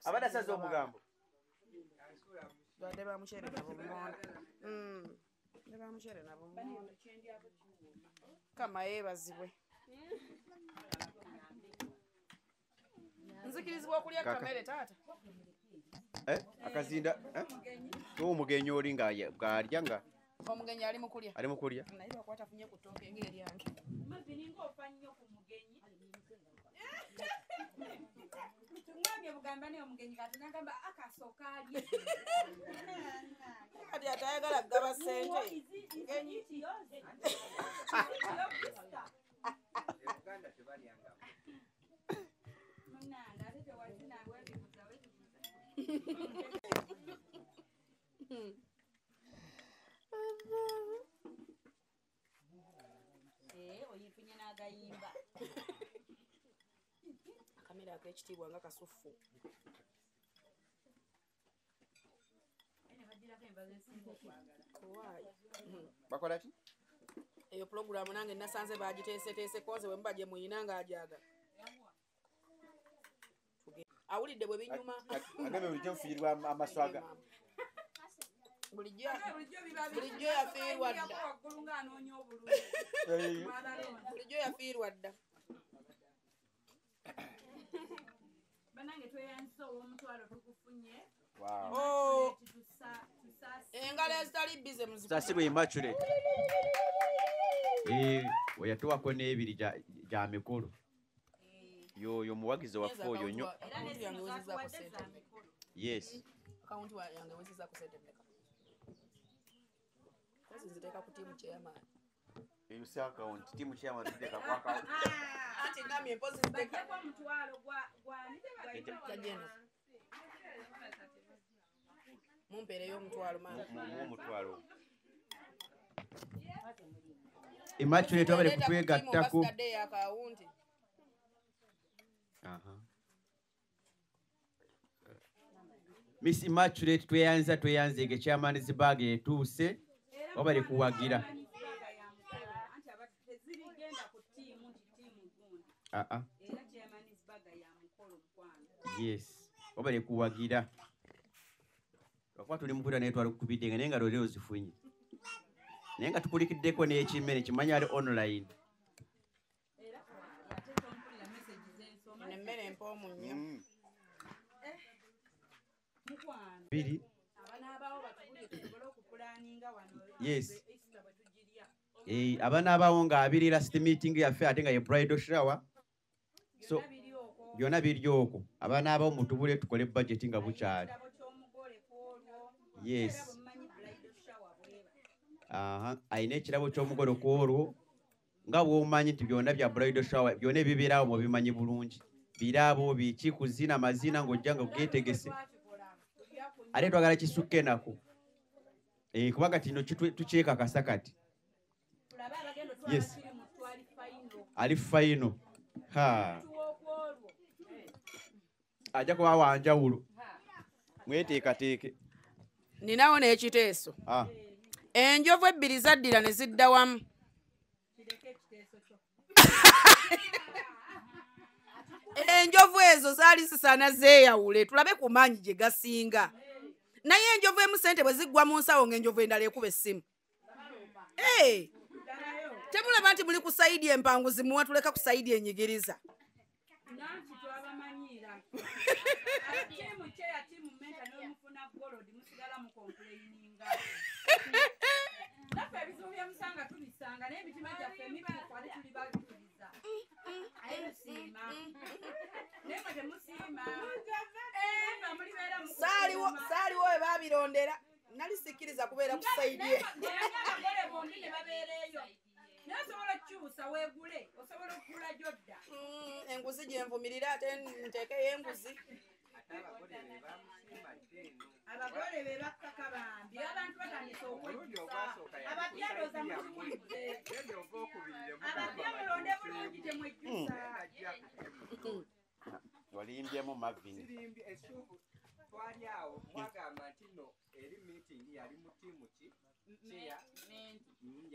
Abadde asaze omugambo. Badde bamukyere nabo mumonda. Ne bamukyere nabo mumonda. Kama yeebazibwe. Nzikirizibwa okulya kamere taata. Akazinda omugenyi oli ng'alya nga omugenyi ali mukulya. Ali mukulya. Naye bakwata funye ku ttooke ng'eryange. Mavini ng'ofa nnyo ku mugenyi. Tungambye bugamba naye omugenyi kati nagamba akasooka alye. Kati atayagala kugaba ssente. Mugenyi. Oyifunye n'agayimba. Akamera ak'ekitiibwa nga kasuffu. Bakola ki? Eyo pulogulaamu nange nasanze bagiteeseteese koze we muba gye muyina ng'ajaga. Awulidde bwe binyuma. Agambe bulijjo nfiirwa amaswaga. Bulijjo yafiirwa dda. Bulijjo yafiirwa dda. Banange tweyanzisa olw'omutwalo tugufunye. Engalo ezitali bize muzibu. Sasibwe immaculate. Oyatuwako n'ebiri gya mikulu. Yoyo muwagizi waffe oyo nnyo. Yes. Akaunti yange wezizzaako ssente mmeka? Kozi nziteeka ku tiimu chairman. Eyo si account, tiimu chairman ziteeka ku account. Anti ngamye mpozi nziteeka kwa mutwalo gwani. Mumpeereyo omutwalo maama. Omutwalo. Immaculate obale kutwegattako. Miss Immaculate tweyanze ge Chairman's bag etuuse obale kuwagira. Yes. Obale kuwagira. Kwa tuli mukura naye twalukubidde naye nga lero zifunye. Naye nga tukulikiddeko n'ekimere kimanya ali online. Emmere empoomu nnyo. biri yes abanaabawo nga abiri last meeting yaffe ate nga ye bridal shower so byonna biri okwo abanaabawo mutubule tukole budget nga bukyali yes ayina ekirabo ky'omugole kwolwo nga bw'omanyi nti byonna bya bridal shower byonna ebibeerawo mubimanyi bulungi birabo biki kuzina mazina ng'ojja nga geetegese ate twagala kisukka enako kubanga kino tukyekakasa kati yes ali fayino ajja kuba wanjawulo mweteekateeke ninawo n'ekiteeso enjovu ebbiri zaddira ne zidda wamu enjovu ezo zaali zisaana zeeyawule tulabe ku maanyi gye gasinga naye enjovu emu sente bwe ziggwa mu nsawo ng'enjovu endala ekuba essimu temulaba nti muli ku sayidi empanguzi muwa tuleka ku sayidi enyigiriza saaliwo we babirondera nali sikkiriza kubeera ku sayidi nasobola okukyusa weegule osobola okugula gyodda enguzi gyenvumirira ate nteekeyo enguzi abagole be bakkaka bambi abantu batandise okwejjusa ababyaloza mukiwulidde ababya mulonde bulungi temwejjusa walimbyemu mavini twali awo twagamba nti no eri meeting yali mu tiimu ki kyeya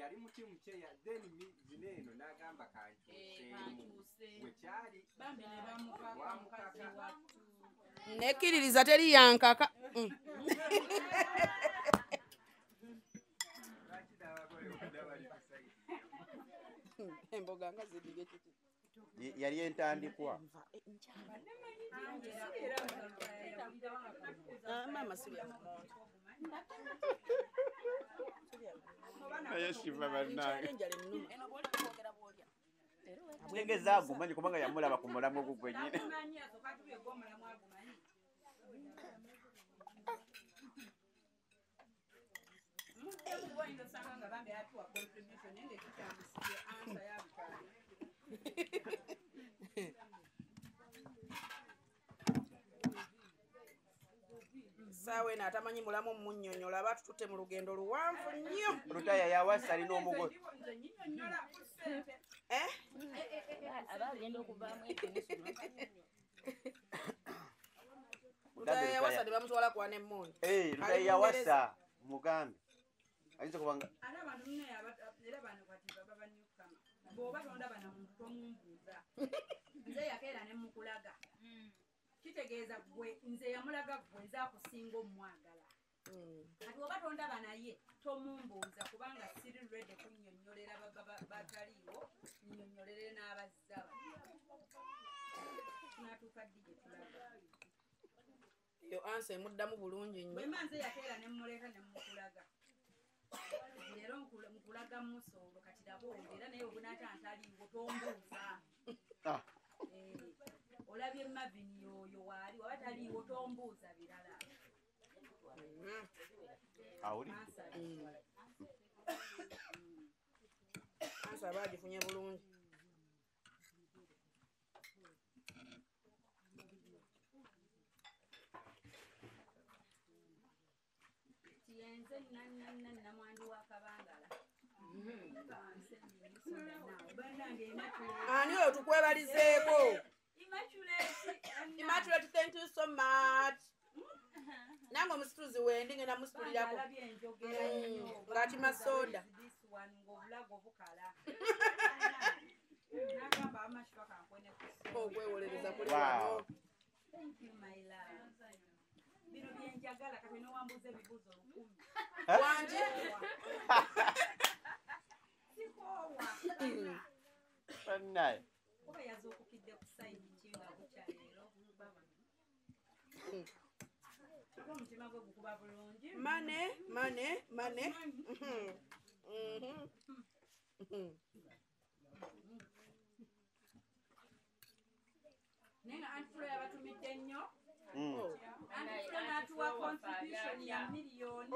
yali mu tiimu kyeya then zino eno n'agamba kankyuseemu wekyali wamukaka nekkiririza teri yankaka emboga nga zidige kiti yali entandikwa mama sibya mumonde naye shiva bannange tegeza agumanyi kubanga yamulaba ku mulamu ogwo gwennyini saawa eno atamanyi mulamu munnyonnyola aba tututte mu lugendo luwanvu nnyo lutaya yawasa alina omugole lutaya yawasa ne bamutwala kuwa n'emmondi lutaya yawasa mugambe ayinza kubanga era bano kati baba banyukama bw'oba tonda bana muntu tomumbuuza nze yakeera ne mukulaga kitegeeza gwe nze yamulaga gwe nze akusinga omwagala kati oba tondaba naye tomumbuuza kubanga siri redi kunnyonnyolera bataliiwo nnyonnyolere n'abazza natuuka ddi gye tulaga eyo ansa emuddamu bulungi nnyo bwema nze yakeera ne mmuleka ne mukulaga leero nkulaga musoolo kati laba era naye obunaata ntaliiwo tombuuza olabye mavini yoyo waali waba taliiwo tombuuza birala ansa baagifunye bulungi yenze namwandu wa kabangala ani oyo tukwebalizeeko Immaculate, thank you so much. Nange omusituzi wendi ngenda musitulirako ngati masoda okwewolereza kuli wano bino byenjagala kati nowambuza ebibuuzo 10 wanje sikoowa bannaye oba yazuukukidde ku sayidi kinga bukyaleero Mane. Nenga antulo yabatumidde nnyo. Antulo n'atuwa contribution ya million.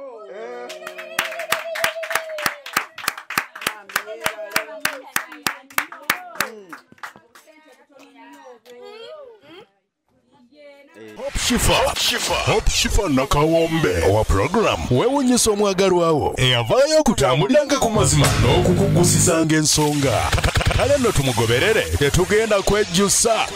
Hope Shifa Nakawombe owa program wewunyisa omwagalwawo eyavaayo okutambuliranga ku mazima n'okukugusizanga ensonga. Kale nno tumugoberere tetugenda kwejjusa.